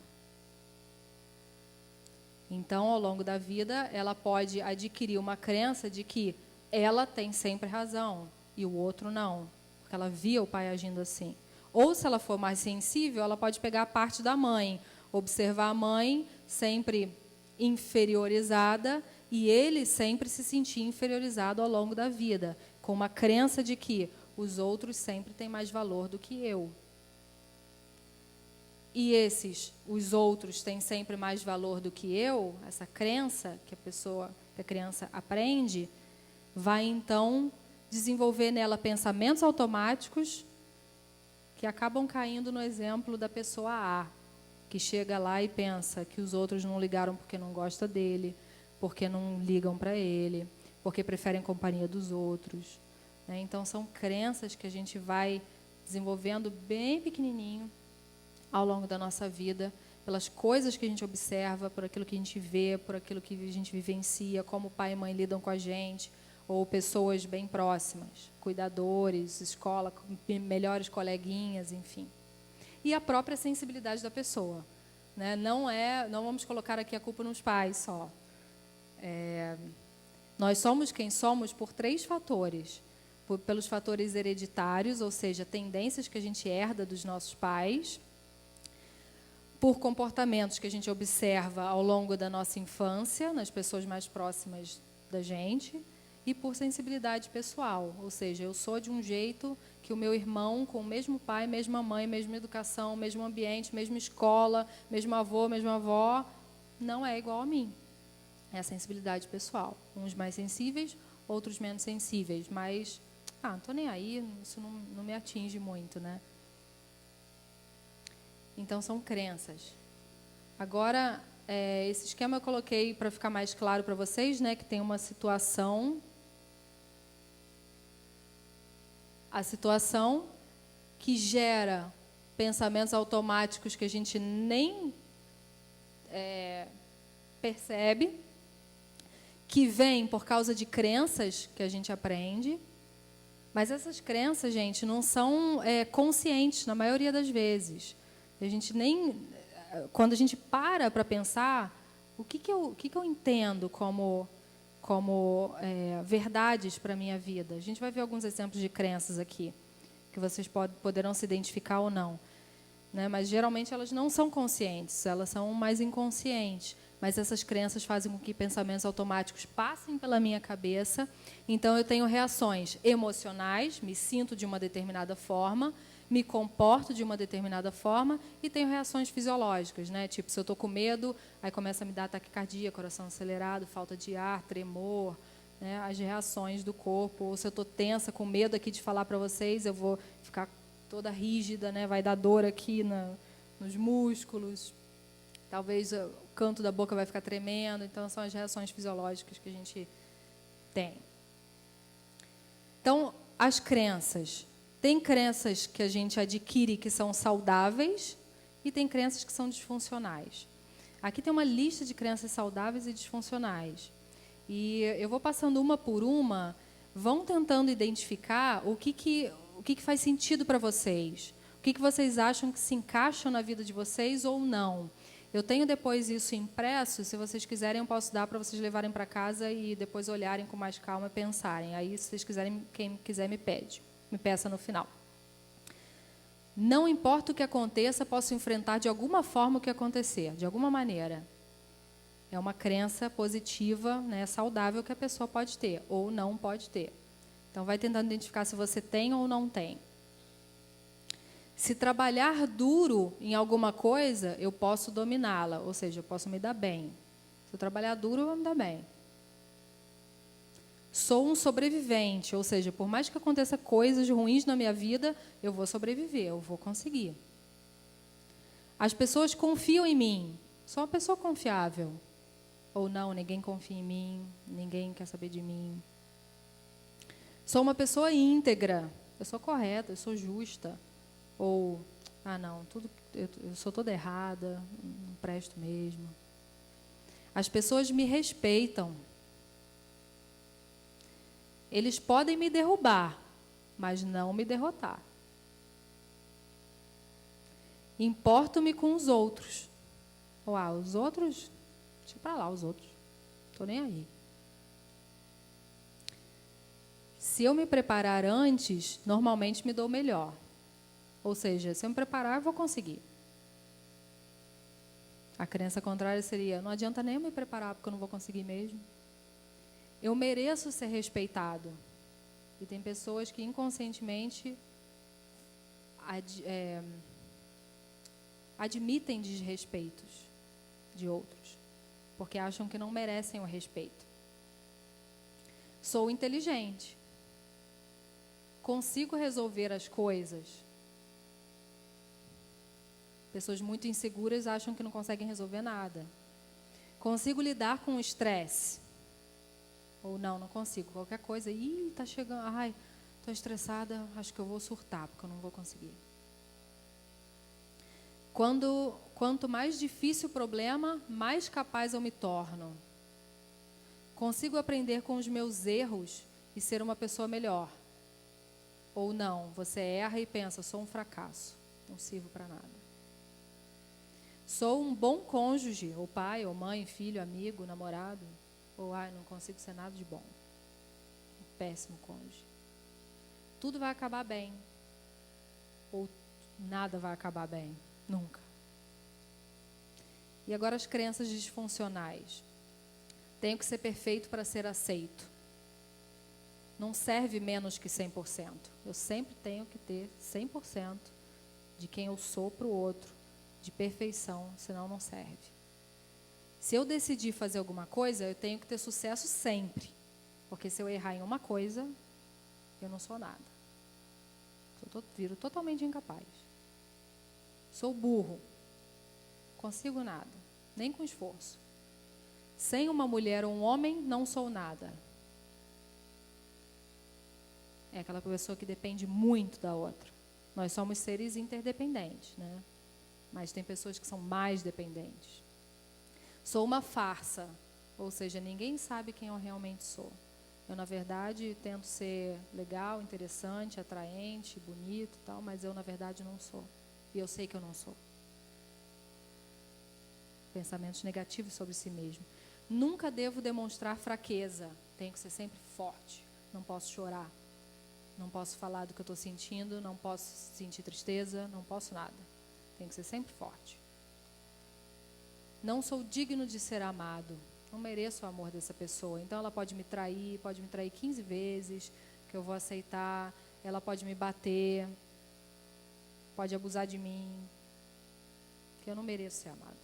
Então, ao longo da vida, ela pode adquirir uma crença de que ela tem sempre razão e o outro não, porque ela via o pai agindo assim. Ou, se ela for mais sensível, ela pode pegar a parte da mãe, observar a mãe sempre inferiorizada e ele sempre se sentir inferiorizado ao longo da vida, com uma crença de que os outros sempre têm mais valor do que eu. E os outros têm sempre mais valor do que eu, essa crença que a criança aprende, vai então desenvolver nela pensamentos automáticos que acabam caindo no exemplo da pessoa A, que chega lá e pensa que os outros não ligaram porque não gosta dele, porque não ligam para ele, porque preferem companhia dos outros. Né? Então, são crenças que a gente vai desenvolvendo bem pequenininho, ao longo da nossa vida, pelas coisas que a gente observa, por aquilo que a gente vê, por aquilo que a gente vivencia, como pai e mãe lidam com a gente, ou pessoas bem próximas, cuidadores, escola, melhores coleguinhas, enfim. E a própria sensibilidade da pessoa. Né? Não vamos colocar aqui a culpa nos pais só. Nós somos quem somos por 3 fatores. Pelos fatores hereditários, ou seja, tendências que a gente herda dos nossos pais, por comportamentos que a gente observa ao longo da nossa infância, nas pessoas mais próximas da gente, e por sensibilidade pessoal. Ou seja, eu sou de um jeito que o meu irmão, com o mesmo pai, mesma mãe, mesma educação, mesmo ambiente, mesma escola, mesmo avô, mesma avó, não é igual a mim. É a sensibilidade pessoal. Uns mais sensíveis, outros menos sensíveis. Mas, não estou nem aí, isso não me atinge muito, né? Então, são crenças. Agora, esse esquema eu coloquei para ficar mais claro para vocês, né, que tem uma situação. A situação que gera pensamentos automáticos que a gente nem percebe, que vem por causa de crenças que a gente aprende. Mas essas crenças, gente, não são conscientes na maioria das vezes. A gente quando a gente para pensar, o que eu entendo como verdades para a minha vida? A gente vai ver alguns exemplos de crenças aqui, que vocês poderão se identificar ou não. Né? Mas, geralmente, elas não são conscientes, elas são mais inconscientes. Mas essas crenças fazem com que pensamentos automáticos passem pela minha cabeça. Então, eu tenho reações emocionais, me sinto de uma determinada forma, me comporto de uma determinada forma e tenho reações fisiológicas, né? Tipo, se eu estou com medo, aí começa a me dar taquicardia, coração acelerado, falta de ar, tremor, né? As reações do corpo. Ou se eu estou tensa, com medo aqui de falar para vocês, eu vou ficar toda rígida, né? Vai dar dor aqui nos músculos. Talvez o canto da boca vai ficar tremendo. Então, são as reações fisiológicas que a gente tem. Então, as crenças. Tem crenças que a gente adquire que são saudáveis e tem crenças que são disfuncionais. Aqui tem uma lista de crenças saudáveis e disfuncionais. E eu vou passando uma por uma, vão tentando identificar o que faz sentido para vocês. O que vocês acham que se encaixam na vida de vocês ou não. Eu tenho depois isso impresso, se vocês quiserem eu posso dar para vocês levarem para casa e depois olharem com mais calma e pensarem. Aí, se vocês quiserem, quem quiser me peça no final. Não importa o que aconteça, posso enfrentar de alguma forma o que acontecer, de alguma maneira. É uma crença positiva, né, saudável que a pessoa pode ter ou não pode ter. Então, vai tentando identificar se você tem ou não tem. Se trabalhar duro em alguma coisa, eu posso dominá-la, ou seja, eu posso me dar bem. Se eu trabalhar duro, eu vou me dar bem. Sou um sobrevivente, ou seja, por mais que aconteça coisas ruins na minha vida, eu vou sobreviver, eu vou conseguir. As pessoas confiam em mim. Sou uma pessoa confiável. Ou não, ninguém confia em mim, ninguém quer saber de mim. Sou uma pessoa íntegra. Eu sou correta, eu sou justa. Ou, não, eu sou toda errada, não presto mesmo. As pessoas me respeitam. Eles podem me derrubar, mas não me derrotar. Importo-me com os outros. Os outros, deixa pra lá os outros. Estou nem aí. Se eu me preparar antes, normalmente me dou melhor. Ou seja, se eu me preparar, eu vou conseguir. A crença contrária seria, não adianta nem eu me preparar, porque eu não vou conseguir mesmo. Eu mereço ser respeitado. E tem pessoas que inconscientemente admitem desrespeitos de outros, porque acham que não merecem o respeito. Sou inteligente. Consigo resolver as coisas. Pessoas muito inseguras acham que não conseguem resolver nada. Consigo lidar com o estresse. Ou não consigo. Qualquer coisa, tá chegando, estou estressada, acho que eu vou surtar, porque eu não vou conseguir. Quanto mais difícil o problema, mais capaz eu me torno. Consigo aprender com os meus erros e ser uma pessoa melhor. Ou não, você erra e pensa, sou um fracasso, não sirvo para nada. Sou um bom cônjuge, ou pai, ou mãe, filho, amigo, namorado. Ou, não consigo ser nada de bom. Um péssimo cônjuge. Tudo vai acabar bem. Ou nada vai acabar bem. Nunca. E agora as crenças disfuncionais. Tenho que ser perfeito para ser aceito. Não serve menos que 100%. Eu sempre tenho que ter 100% de quem eu sou para o outro, de perfeição, senão não serve. Se eu decidir fazer alguma coisa, eu tenho que ter sucesso sempre. Porque se eu errar em uma coisa, eu não sou nada. Viro totalmente incapaz. Sou burro. Consigo nada, nem com esforço. Sem uma mulher ou um homem, não sou nada. É aquela pessoa que depende muito da outra. Nós somos seres interdependentes, né? Mas tem pessoas que são mais dependentes. Sou uma farsa, ou seja, ninguém sabe quem eu realmente sou. Eu, na verdade, tento ser legal, interessante, atraente, bonito e tal, mas eu, na verdade, não sou. E eu sei que eu não sou. Pensamentos negativos sobre si mesmo. Nunca devo demonstrar fraqueza. Tenho que ser sempre forte. Não posso chorar. Não posso falar do que eu estou sentindo. Não posso sentir tristeza. Não posso nada. Tenho que ser sempre forte. Não sou digno de ser amado. Não mereço o amor dessa pessoa. Então ela pode me trair 15 vezes, que eu vou aceitar. Ela pode me bater, pode abusar de mim, que eu não mereço ser amado.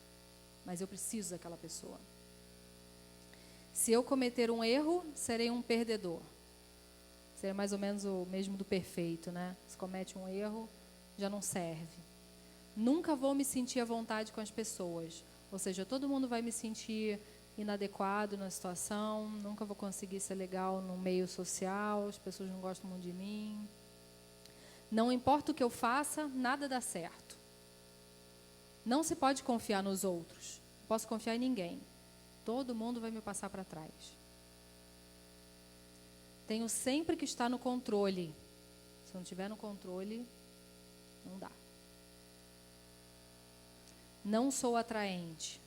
Mas eu preciso daquela pessoa. Se eu cometer um erro, serei um perdedor. Seria mais ou menos o mesmo do perfeito, né? Se comete um erro, já não serve. Nunca vou me sentir à vontade com as pessoas. Ou seja, todo mundo vai me sentir inadequado na situação, nunca vou conseguir ser legal no meio social, as pessoas não gostam muito de mim. Não importa o que eu faça, nada dá certo. Não se pode confiar nos outros. Não posso confiar em ninguém. Todo mundo vai me passar para trás. Tenho sempre que estar no controle. Se não estiver no controle, não dá. Não sou atraente.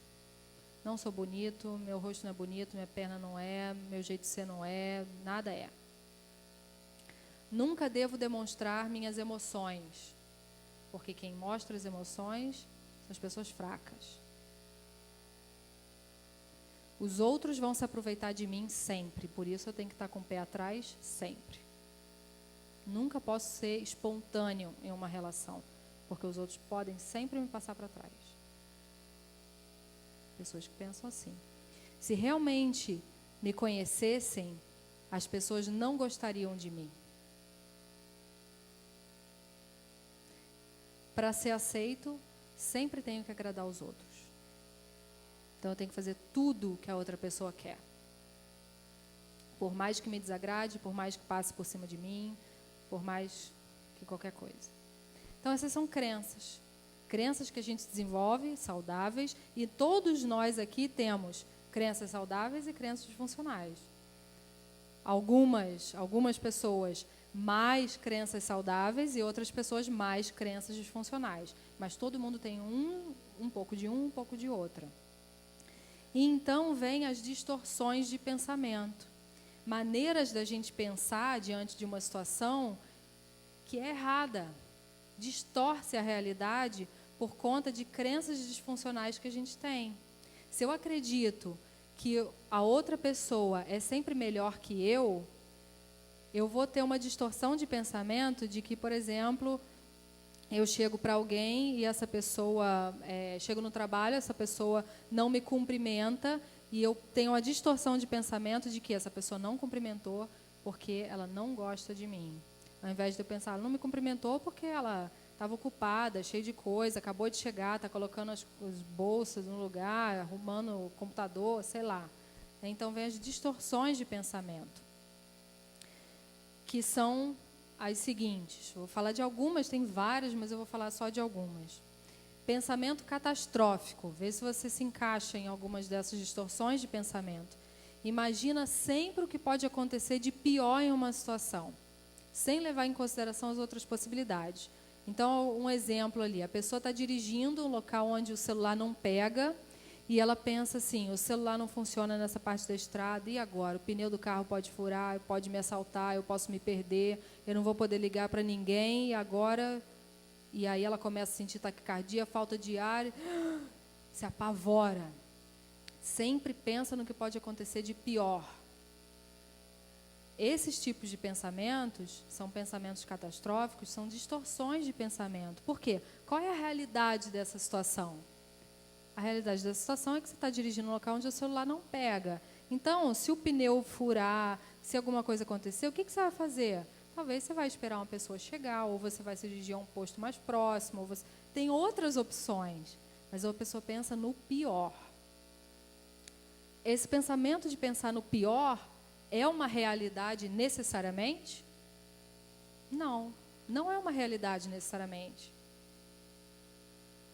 Não sou bonito, meu rosto não é bonito, minha perna não é, meu jeito de ser não é, nada é. Nunca devo demonstrar minhas emoções, porque quem mostra as emoções são as pessoas fracas. Os outros vão se aproveitar de mim sempre, por isso eu tenho que estar com o pé atrás sempre. Nunca posso ser espontâneo em uma relação, porque os outros podem sempre me passar para trás. Pessoas que pensam assim. Se realmente me conhecessem, as pessoas não gostariam de mim. Para ser aceito, sempre tenho que agradar os outros. Então eu tenho que fazer tudo que a outra pessoa quer. Por mais que me desagrade, por mais que passe por cima de mim, por mais que qualquer coisa. Então essas são crenças. Crenças que a gente desenvolve, saudáveis, e todos nós aqui temos crenças saudáveis e crenças disfuncionais. Algumas pessoas mais crenças saudáveis e outras pessoas mais crenças disfuncionais. Mas todo mundo tem um pouco de um pouco de outra. E então vem as distorções de pensamento. Maneiras da gente pensar diante de uma situação que é errada. Distorce a realidade por conta de crenças disfuncionais que a gente tem. Se eu acredito que a outra pessoa é sempre melhor que eu vou ter uma distorção de pensamento de que, por exemplo, eu chego para alguém e essa pessoa, chego no trabalho, essa pessoa não me cumprimenta e eu tenho uma distorção de pensamento de que essa pessoa não cumprimentou porque ela não gosta de mim. Ao invés de eu pensar, ela não me cumprimentou porque ela estava ocupada, cheia de coisa, acabou de chegar, está colocando as bolsas no lugar, arrumando o computador, sei lá. Então, vem as distorções de pensamento, que são as seguintes. Vou falar de algumas, tem várias, mas eu vou falar só de algumas. Pensamento catastrófico. Vê se você se encaixa em algumas dessas distorções de pensamento. Imagina sempre o que pode acontecer de pior em uma situação, sem levar em consideração as outras possibilidades. Então, um exemplo ali, a pessoa está dirigindo um local onde o celular não pega e ela pensa assim, o celular não funciona nessa parte da estrada, e agora? O pneu do carro pode furar, pode me assaltar, eu posso me perder, eu não vou poder ligar para ninguém, e agora... E aí ela começa a sentir taquicardia, falta de ar, se apavora. Sempre pensa no que pode acontecer de pior. Esses tipos de pensamentos são pensamentos catastróficos, são distorções de pensamento. Por quê? Qual é a realidade dessa situação? A realidade dessa situação é que você está dirigindo um local onde o celular não pega. Então, se o pneu furar, se alguma coisa acontecer, o que você vai fazer? Talvez você vai esperar uma pessoa chegar, ou você vai se dirigir a um posto mais próximo, ou você... Tem outras opções, mas a pessoa pensa no pior. Esse pensamento de pensar no pior é uma realidade necessariamente? Não, não é uma realidade necessariamente.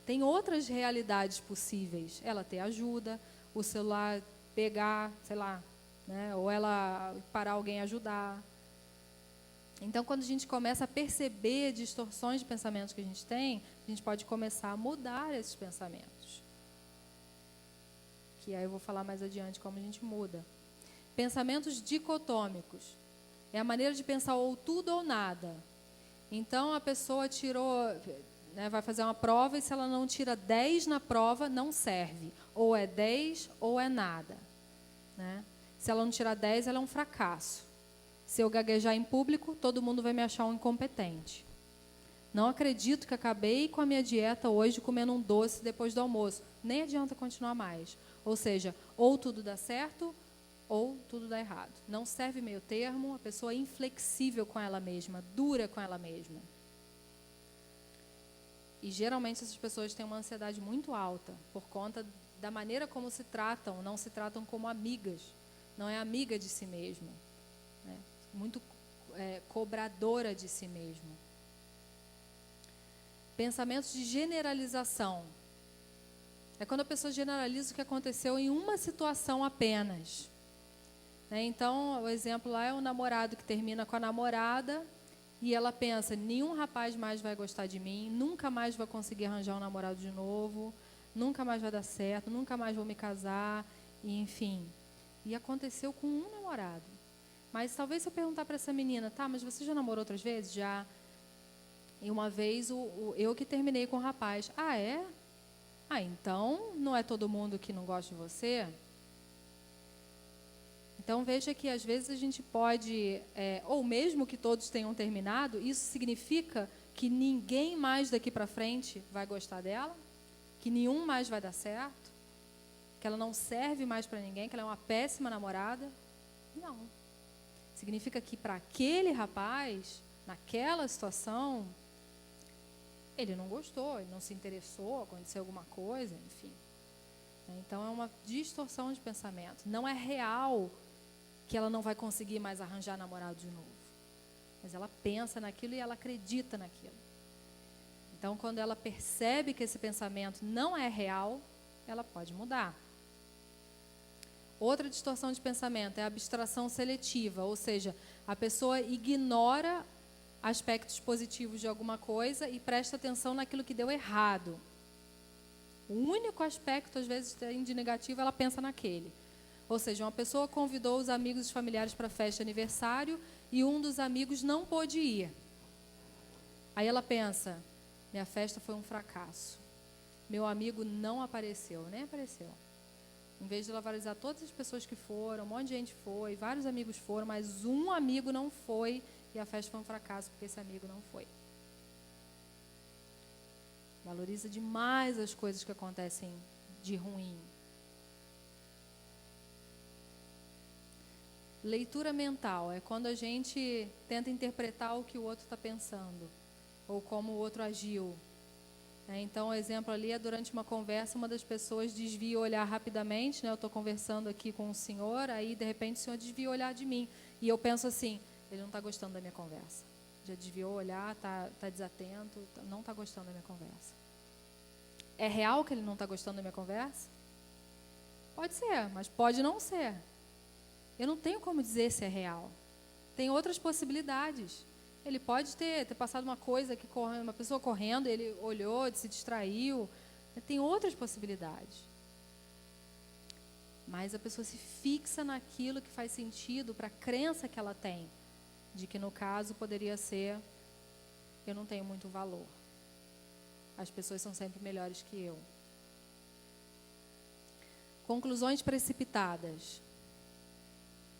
Tem outras realidades possíveis. Ela ter ajuda, o celular pegar, sei lá, né? Ou ela parar alguém ajudar. Então, quando a gente começa a perceber distorções de pensamentos que a gente tem, a gente pode começar a mudar esses pensamentos. Que aí eu vou falar mais adiante como a gente muda. Pensamentos dicotômicos. É a maneira de pensar ou tudo ou nada. Então, a pessoa tirou, né, vai fazer uma prova e se ela não tira 10 na prova, não serve. Ou é 10 ou é nada. Né? Se ela não tirar 10, ela é um fracasso. Se eu gaguejar em público, todo mundo vai me achar um incompetente. Não acredito que acabei com a minha dieta hoje comendo um doce depois do almoço. Nem adianta continuar mais. Ou seja, ou tudo dá certo, ou tudo dá errado. Não serve meio termo, a pessoa é inflexível com ela mesma, dura com ela mesma. E geralmente essas pessoas têm uma ansiedade muito alta, por conta da maneira como se tratam, não se tratam como amigas. Não é amiga de si mesma. Né? Muito cobradora de si mesma. Pensamentos de generalização. É quando a pessoa generaliza o que aconteceu em uma situação apenas. Né? Então, o exemplo lá é um namorado que termina com a namorada e ela pensa, nenhum rapaz mais vai gostar de mim, nunca mais vou conseguir arranjar um namorado de novo, nunca mais vai dar certo, nunca mais vou me casar, e, enfim. E aconteceu com um namorado. Mas talvez se eu perguntar para essa menina, tá, mas você já namorou outras vezes? Já. E uma vez eu que terminei com o rapaz. Ah, é? Ah, então não é todo mundo que não gosta de você? Então veja que às vezes a gente pode, ou mesmo que todos tenham terminado, isso significa que ninguém mais daqui para frente vai gostar dela? Que nenhum mais vai dar certo? Que ela não serve mais para ninguém? Que ela é uma péssima namorada? Não. Significa que para aquele rapaz, naquela situação, ele não gostou, ele não se interessou, aconteceu alguma coisa, enfim. Então é uma distorção de pensamento. Não é real que ela não vai conseguir mais arranjar namorado de novo. Mas ela pensa naquilo e ela acredita naquilo. Então, quando ela percebe que esse pensamento não é real, ela pode mudar. Outra distorção de pensamento é a abstração seletiva, ou seja, a pessoa ignora aspectos positivos de alguma coisa e presta atenção naquilo que deu errado. O único aspecto, às vezes, de negativo, ela pensa naquele. Ou seja, uma pessoa convidou os amigos e os familiares para a festa de aniversário e um dos amigos não pôde ir. Aí ela pensa, minha festa foi um fracasso. Meu amigo não apareceu, nem apareceu. Em vez de ela valorizar todas as pessoas que foram, um monte de gente foi, vários amigos foram, mas um amigo não foi e a festa foi um fracasso porque esse amigo não foi. Valoriza demais as coisas que acontecem de ruim. Leitura mental é quando a gente tenta interpretar o que o outro está pensando ou como o outro agiu. Então, o exemplo ali é durante uma conversa, uma das pessoas desvia o olhar rapidamente, né? Eu estou conversando aqui com o senhor, aí de repente o senhor desvia o olhar de mim. E eu penso assim, ele não está gostando da minha conversa. Já desviou o olhar, está desatento, não está gostando da minha conversa. É real que ele não está gostando da minha conversa? Pode ser, mas pode não ser. Eu não tenho como dizer se é real. Tem outras possibilidades. Ele pode ter passado uma coisa, que uma pessoa correndo, ele olhou, se distraiu. Tem outras possibilidades. Mas a pessoa se fixa naquilo que faz sentido para a crença que ela tem, de que no caso poderia ser, eu não tenho muito valor. As pessoas são sempre melhores que eu. Conclusões precipitadas.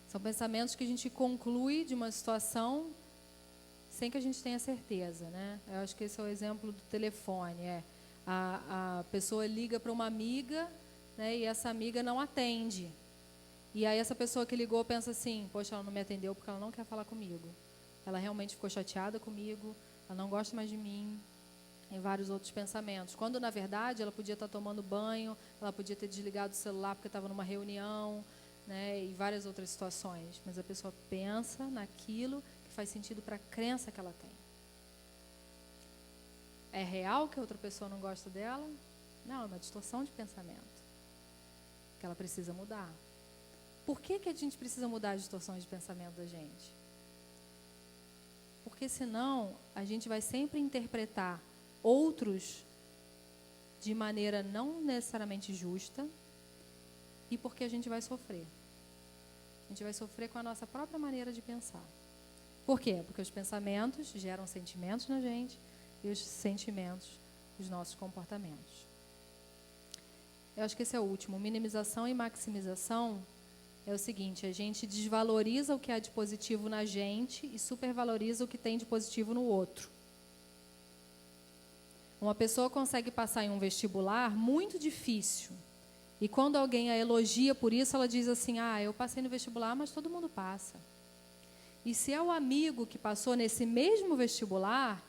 São pensamentos que a gente conclui de uma situação sem que a gente tenha certeza, né? Eu acho que esse é o exemplo do telefone. A pessoa liga para uma amiga, né, e essa amiga não atende. E aí essa pessoa que ligou pensa assim, poxa, ela não me atendeu porque ela não quer falar comigo. Ela realmente ficou chateada comigo, ela não gosta mais de mim. Em vários outros pensamentos. Quando, na verdade, ela podia estar tomando banho, ela podia ter desligado o celular porque estava numa reunião, né, e várias outras situações. Mas a pessoa pensa naquilo que faz sentido para a crença que ela tem. É real que a outra pessoa não gosta dela? Não, é uma distorção de pensamento que ela precisa mudar. Por que a gente precisa mudar as distorções de pensamento da gente? Porque senão a gente vai sempre interpretar outros de maneira não necessariamente justa e porque a gente vai sofrer. A gente vai sofrer com a nossa própria maneira de pensar. Por quê? Porque os pensamentos geram sentimentos na gente e os sentimentos, os nossos comportamentos. Eu acho que esse é o último. Minimização e maximização é o seguinte, a gente desvaloriza o que há de positivo na gente e supervaloriza o que tem de positivo no outro. Uma pessoa consegue passar em um vestibular muito difícil. E quando alguém a elogia por isso, ela diz assim, eu passei no vestibular, mas todo mundo passa. E se é o amigo que passou nesse mesmo vestibular,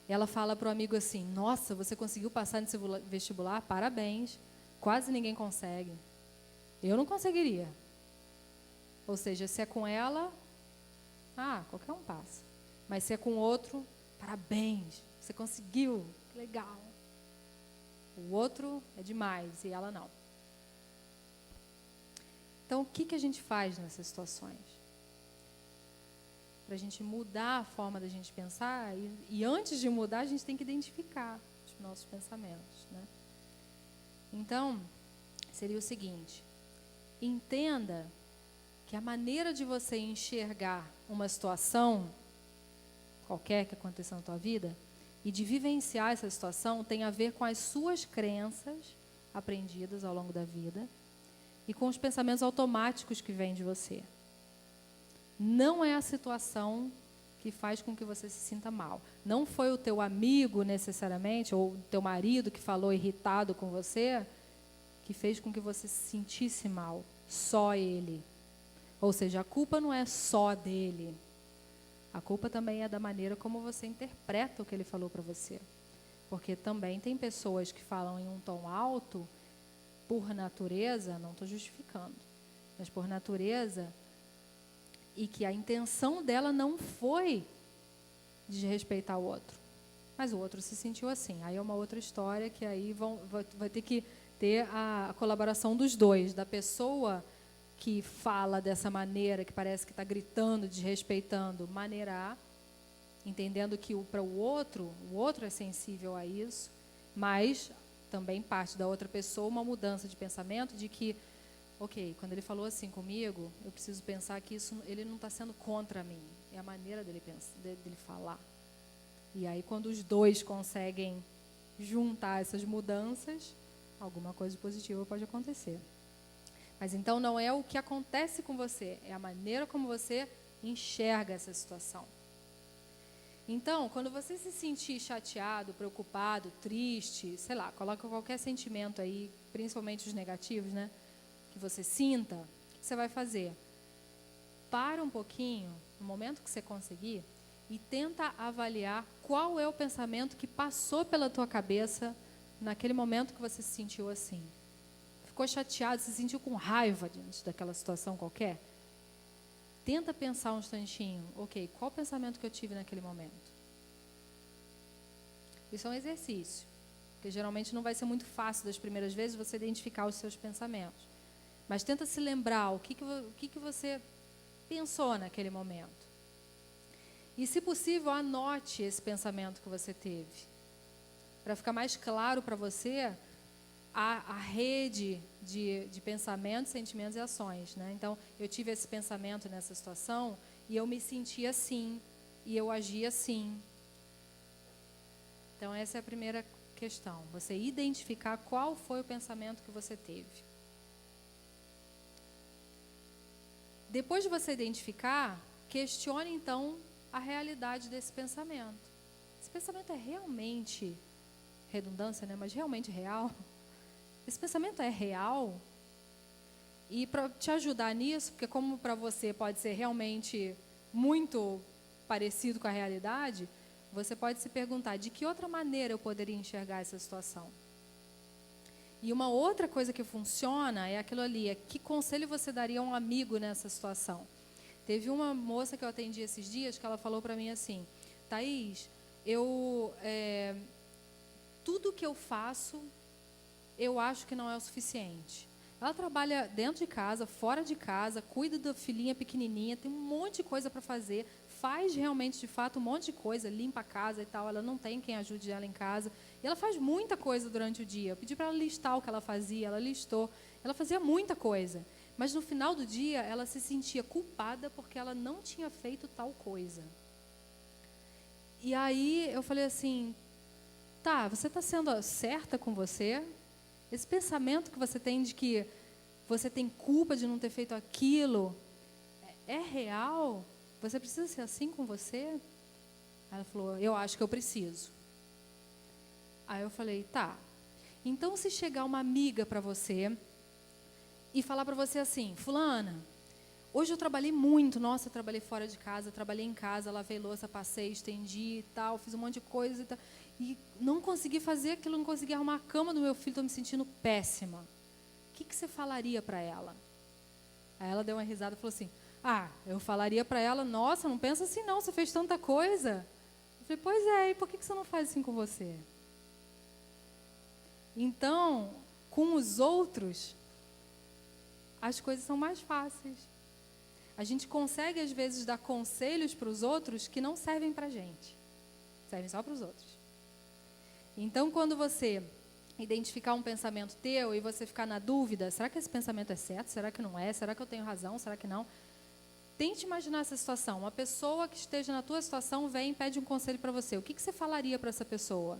ela fala para o amigo assim, nossa, você conseguiu passar nesse vestibular? Parabéns. Quase ninguém consegue. Eu não conseguiria. Ou seja, se é com ela, qualquer um passa. Mas se é com outro, parabéns, você conseguiu. Legal. O outro é demais e ela não. Então, o que a gente faz nessas situações? Para a gente mudar a forma da gente pensar, e antes de mudar, a gente tem que identificar os nossos pensamentos, né? Então, seria o seguinte, entenda que a maneira de você enxergar uma situação, qualquer que aconteça na tua vida, e de vivenciar essa situação tem a ver com as suas crenças aprendidas ao longo da vida e com os pensamentos automáticos que vêm de você. Não é a situação que faz com que você se sinta mal. Não foi o teu amigo necessariamente, ou o teu marido que falou irritado com você, que fez com que você se sentisse mal. Só ele. Ou seja, a culpa não é só dele. A culpa também é da maneira como você interpreta o que ele falou para você. Porque também tem pessoas que falam em um tom alto, por natureza, não estou justificando, mas por natureza, e que a intenção dela não foi desrespeitar o outro. Mas o outro se sentiu assim. Aí é uma outra história que aí vai ter que ter a colaboração dos dois, da pessoa que fala dessa maneira, que parece que está gritando, desrespeitando, maneirar, entendendo que para o outro é sensível a isso, mas também parte da outra pessoa uma mudança de pensamento de que, ok, quando ele falou assim comigo, eu preciso pensar que isso, ele não está sendo contra mim, é a maneira dele falar. E aí, quando os dois conseguem juntar essas mudanças, alguma coisa positiva pode acontecer. Mas então não é o que acontece com você, é a maneira como você enxerga essa situação. Então, quando você se sentir chateado, preocupado, triste, sei lá, coloca qualquer sentimento aí, principalmente os negativos, né? Que você sinta, o que você vai fazer? Para um pouquinho, no momento que você conseguir, e tenta avaliar qual é o pensamento que passou pela tua cabeça naquele momento que você se sentiu assim. Ficou chateado, se sentiu com raiva diante daquela situação qualquer? Tenta pensar um instantinho, ok, qual o pensamento que eu tive naquele momento? Isso é um exercício, porque geralmente não vai ser muito fácil das primeiras vezes você identificar os seus pensamentos. Mas tenta se lembrar o que você pensou naquele momento. E, se possível, anote esse pensamento que você teve, para ficar mais claro para você a rede de pensamentos, sentimentos e ações, né? Então, eu tive esse pensamento nessa situação e eu me senti assim, e eu agi assim. Então, essa é a primeira questão, você identificar qual foi o pensamento que você teve. Depois de você identificar, questione, então, a realidade desse pensamento. Esse pensamento é realmente, redundância, né? Mas realmente real? Esse pensamento é real? E para te ajudar nisso, porque como para você pode ser realmente muito parecido com a realidade, você pode se perguntar, de que outra maneira eu poderia enxergar essa situação? E uma outra coisa que funciona é aquilo ali, que conselho você daria a um amigo nessa situação? Teve uma moça que eu atendi esses dias que ela falou para mim assim, Thaís, tudo que eu faço, eu acho que não é o suficiente. Ela trabalha dentro de casa, fora de casa, cuida da filhinha pequenininha, tem um monte de coisa para fazer, faz realmente, de fato, um monte de coisa, limpa a casa e tal, ela não tem quem ajude ela em casa. E ela faz muita coisa durante o dia. Eu pedi para ela listar o que ela fazia, ela listou. Ela fazia muita coisa. Mas no final do dia, ela se sentia culpada porque ela não tinha feito tal coisa. E aí eu falei assim, tá, você está sendo certa com você? Esse pensamento que você tem de que você tem culpa de não ter feito aquilo, é real? Você precisa ser assim com você? Ela falou, eu acho que eu preciso. Aí eu falei, tá. Então, se chegar uma amiga para você e falar para você assim, fulana, hoje eu trabalhei muito, nossa, eu trabalhei fora de casa, trabalhei em casa, lavei louça, passei, estendi e tal, fiz um monte de coisa e tal, e não consegui fazer aquilo, não consegui arrumar a cama do meu filho, estou me sentindo péssima. O que você falaria para ela? Aí ela deu uma risada e falou assim, eu falaria para ela, nossa, não pensa assim não, você fez tanta coisa. Eu falei, pois é, e por que você não faz assim com você? Então, com os outros, as coisas são mais fáceis. A gente consegue, às vezes, dar conselhos para os outros que não servem para a gente. Servem só para os outros. Então, quando você identificar um pensamento teu e você ficar na dúvida, será que esse pensamento é certo? Será que não é? Será que eu tenho razão? Será que não? Tente imaginar essa situação. Uma pessoa que esteja na tua situação vem e pede um conselho para você. O que você falaria para essa pessoa?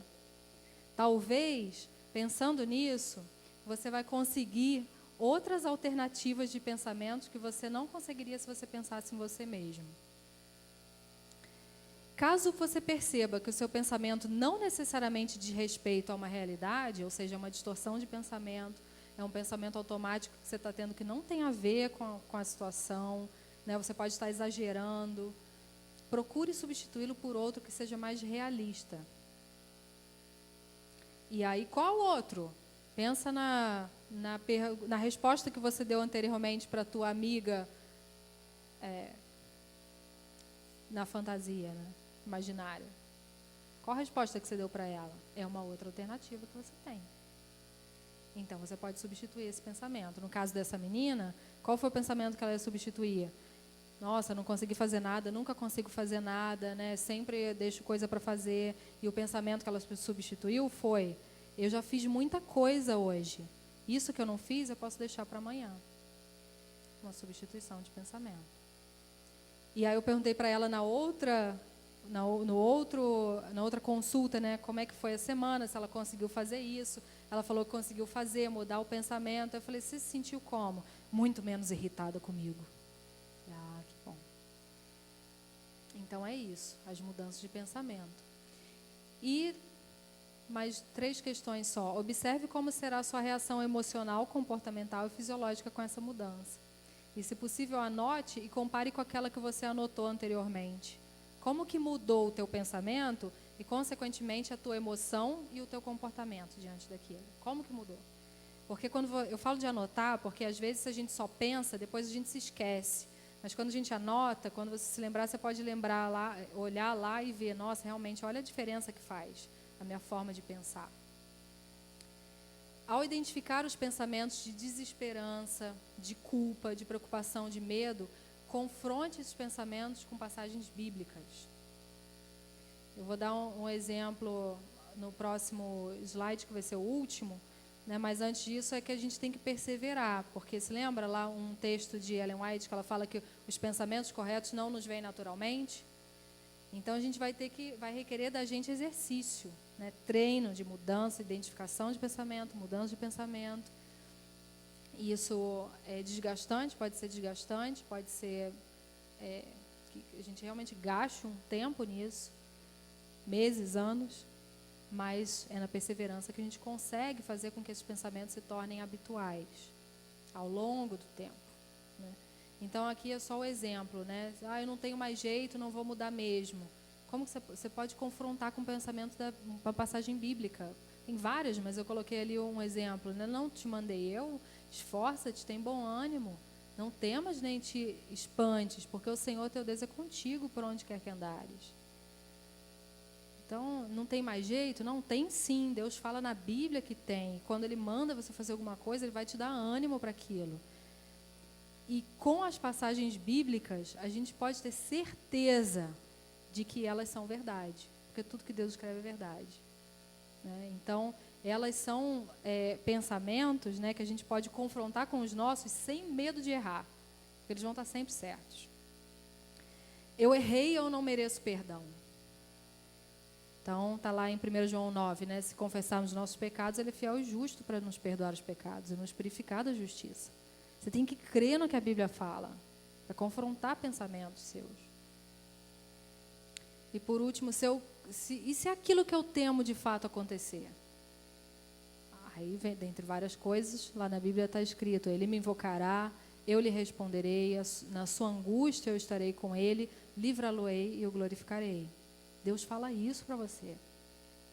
Talvez, pensando nisso, você vai conseguir outras alternativas de pensamentos que você não conseguiria se você pensasse em você mesmo. Caso você perceba que o seu pensamento não necessariamente diz respeito a uma realidade, ou seja, uma distorção de pensamento, é um pensamento automático que você está tendo que não tem a ver com a situação, né? Você pode estar exagerando, procure substituí-lo por outro que seja mais realista. E aí, qual outro? Pensa na resposta que você deu anteriormente para a tua amiga na fantasia, né? Imaginária. Qual a resposta que você deu para ela? É uma outra alternativa que você tem. Então, você pode substituir esse pensamento. No caso dessa menina, qual foi o pensamento que ela ia substituir? Nossa, não consegui fazer nada, nunca consigo fazer nada, né? Sempre deixo coisa para fazer. E o pensamento que ela substituiu foi: eu já fiz muita coisa hoje. Isso que eu não fiz, eu posso deixar para amanhã. Uma substituição de pensamento. E aí eu perguntei para ela na outra consulta, né, como é que foi a semana, se ela conseguiu fazer isso. Ela falou que conseguiu fazer, mudar o pensamento. Eu falei: você se sentiu como? Muito menos irritada comigo. Ah, que bom. Então é isso, as mudanças de pensamento. E mais 3 questões só. Observe como será a sua reação emocional, comportamental e fisiológica com essa mudança. E, se possível, anote e compare com aquela que você anotou anteriormente. Como que mudou o teu pensamento e, consequentemente, a tua emoção e o teu comportamento diante daquilo? Como que mudou? Porque quando eu falo de anotar, porque às vezes a gente só pensa, depois a gente se esquece. Mas quando a gente anota, quando você se lembrar, você pode lembrar lá, olhar lá e ver: nossa, realmente, olha a diferença que faz a minha forma de pensar. Ao identificar os pensamentos de desesperança, de culpa, de preocupação, de medo, confronte esses pensamentos com passagens bíblicas. Eu vou dar um exemplo no próximo slide, que vai ser o último, né? Mas antes disso é que a gente tem que perseverar, porque se lembra lá um texto de Ellen White que ela fala que os pensamentos corretos não nos vêm naturalmente? Então a gente vai requerer da gente exercício, né? Treino de mudança, identificação de pensamento, mudança de pensamento. E isso é desgastante, pode ser que a gente realmente gaste um tempo nisso, meses, anos, mas é na perseverança que a gente consegue fazer com que esses pensamentos se tornem habituais ao longo do tempo, né? Então, aqui é só o exemplo, né? Eu não tenho mais jeito, não vou mudar mesmo. Como que você pode confrontar com o pensamento da uma passagem bíblica? Tem várias, mas eu coloquei ali um exemplo, né? Não te mandei eu, esforça-te, tem bom ânimo. Não temas nem te espantes, porque o Senhor teu Deus é contigo por onde quer que andares. Então, não tem mais jeito? Não, tem sim. Deus fala na Bíblia que tem. Quando Ele manda você fazer alguma coisa, Ele vai te dar ânimo para aquilo. E com as passagens bíblicas, a gente pode ter certeza de que elas são verdade, porque tudo que Deus escreve é verdade, né? Então, elas são pensamentos, né, que a gente pode confrontar com os nossos sem medo de errar, porque eles vão estar sempre certos. Eu errei, eu não mereço perdão. Então, está lá em 1 João 9, né? Se confessarmos os nossos pecados, Ele é fiel e justo para nos perdoar os pecados e nos purificar da justiça. Você tem que crer no que a Bíblia fala, para confrontar pensamentos seus. E por último, se aquilo que eu temo de fato acontecer? Aí, dentre várias coisas, lá na Bíblia está escrito: Ele me invocará, eu lhe responderei, na sua angústia eu estarei com Ele, livrá-lo-ei e o glorificarei. Deus fala isso para você.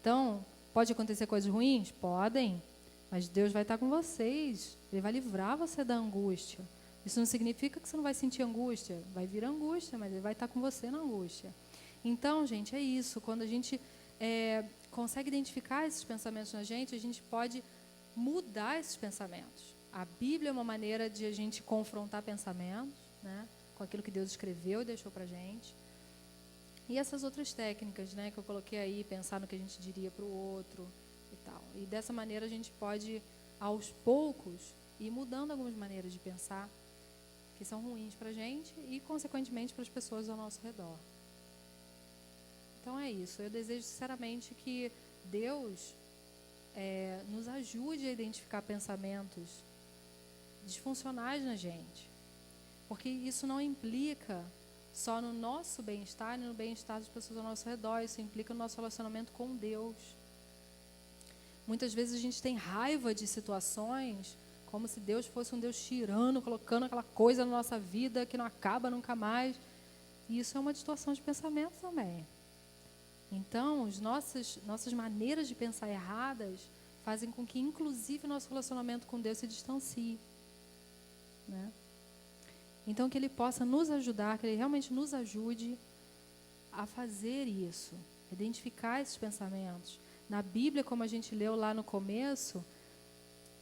Então, pode acontecer coisas ruins? Podem, mas Deus vai estar com vocês. Ele vai livrar você da angústia. Isso não significa que você não vai sentir angústia. Vai vir angústia, mas Ele vai estar com você na angústia. Então, gente, é isso. Quando a gente consegue identificar esses pensamentos na gente, a gente pode mudar esses pensamentos. A Bíblia é uma maneira de a gente confrontar pensamentos, né, com aquilo que Deus escreveu e deixou para a gente. E essas outras técnicas, né, que eu coloquei aí, pensar no que a gente diria para o outro e tal. E dessa maneira a gente pode, aos poucos, ir mudando algumas maneiras de pensar que são ruins para a gente e, consequentemente, para as pessoas ao nosso redor. Então é isso. Eu desejo sinceramente que Deus nos ajude a identificar pensamentos disfuncionais na gente. Porque isso não implica só no nosso bem-estar e no bem-estar das pessoas ao nosso redor. Isso implica no nosso relacionamento com Deus. Muitas vezes a gente tem raiva de situações como se Deus fosse um Deus tirano, colocando aquela coisa na nossa vida que não acaba nunca mais. E isso é uma distorção de pensamento também. Então, as nossas maneiras de pensar erradas fazem com que, inclusive, o nosso relacionamento com Deus se distancie, né? Então, que Ele possa nos ajudar, que Ele realmente nos ajude a fazer isso, identificar esses pensamentos. Na Bíblia, como a gente leu lá no começo,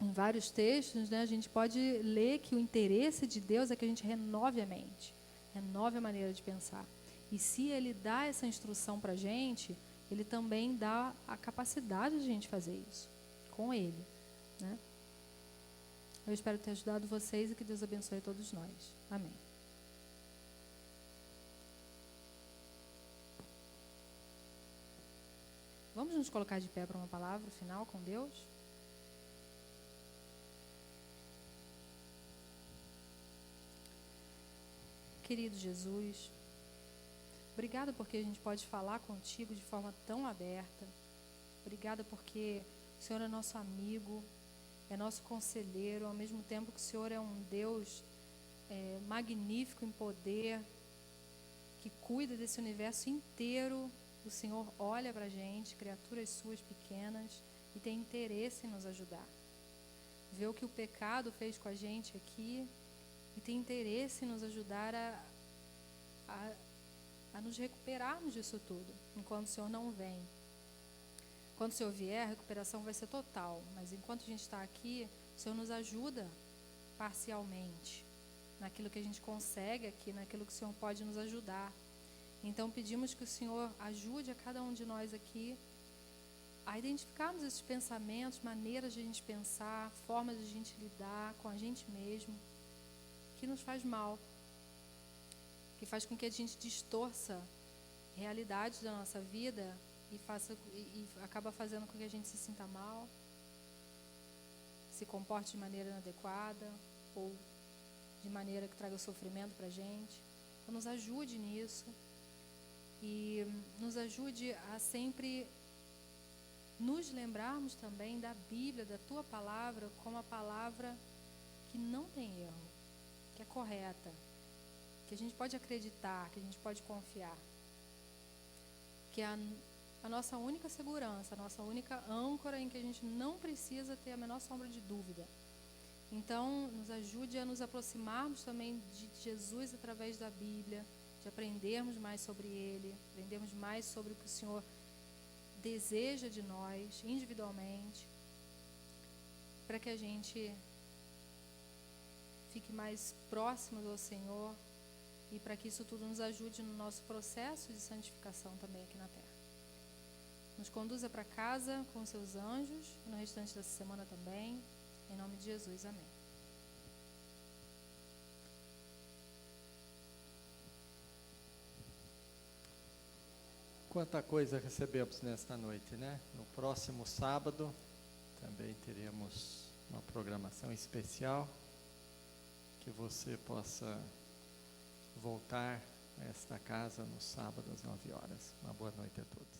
em vários textos, né, a gente pode ler que o interesse de Deus é que a gente renove a mente, renove a maneira de pensar. E se Ele dá essa instrução para a gente, Ele também dá a capacidade de a gente fazer isso, com Ele, né? Eu espero ter ajudado vocês e que Deus abençoe todos nós. Amém. Vamos nos colocar de pé para uma palavra final com Deus? Querido Jesus, obrigada porque a gente pode falar contigo de forma tão aberta. Obrigada porque o Senhor é nosso amigo, é nosso conselheiro, ao mesmo tempo que o Senhor é um Deus magnífico em poder, que cuida desse universo inteiro. O Senhor olha para a gente, criaturas suas pequenas, e tem interesse em nos ajudar. Vê o que o pecado fez com a gente aqui, e tem interesse em nos ajudar a nos recuperarmos disso tudo, enquanto o Senhor não vem. Quando o Senhor vier, a recuperação vai ser total, mas enquanto a gente está aqui, o Senhor nos ajuda parcialmente, naquilo que a gente consegue aqui, naquilo que o Senhor pode nos ajudar. Então pedimos que o Senhor ajude a cada um de nós aqui a identificarmos esses pensamentos, maneiras de a gente pensar, formas de a gente lidar com a gente mesmo, que nos faz mal, que faz com que a gente distorça realidades da nossa vida e acaba fazendo com que a gente se sinta mal, se comporte de maneira inadequada ou de maneira que traga sofrimento para a gente. Então nos ajude nisso e nos ajude a sempre nos lembrarmos também da Bíblia, da Tua Palavra, como a palavra que não tem erro, que é correta, que a gente pode acreditar, que a gente pode confiar, que é a nossa única segurança, a nossa única âncora em que a gente não precisa ter a menor sombra de dúvida. Então, nos ajude a nos aproximarmos também de Jesus através da Bíblia, de aprendermos mais sobre Ele, aprendermos mais sobre o que o Senhor deseja de nós, individualmente, para que a gente fique mais próximos ao Senhor e para que isso tudo nos ajude no nosso processo de santificação também aqui na Terra. Nos conduza para casa com seus anjos, no restante dessa semana também, em nome de Jesus, amém. Quanta coisa recebemos nesta noite, né? No próximo sábado também teremos uma programação especial, que você possa voltar a esta casa no sábado às 9 horas. Uma boa noite a todos.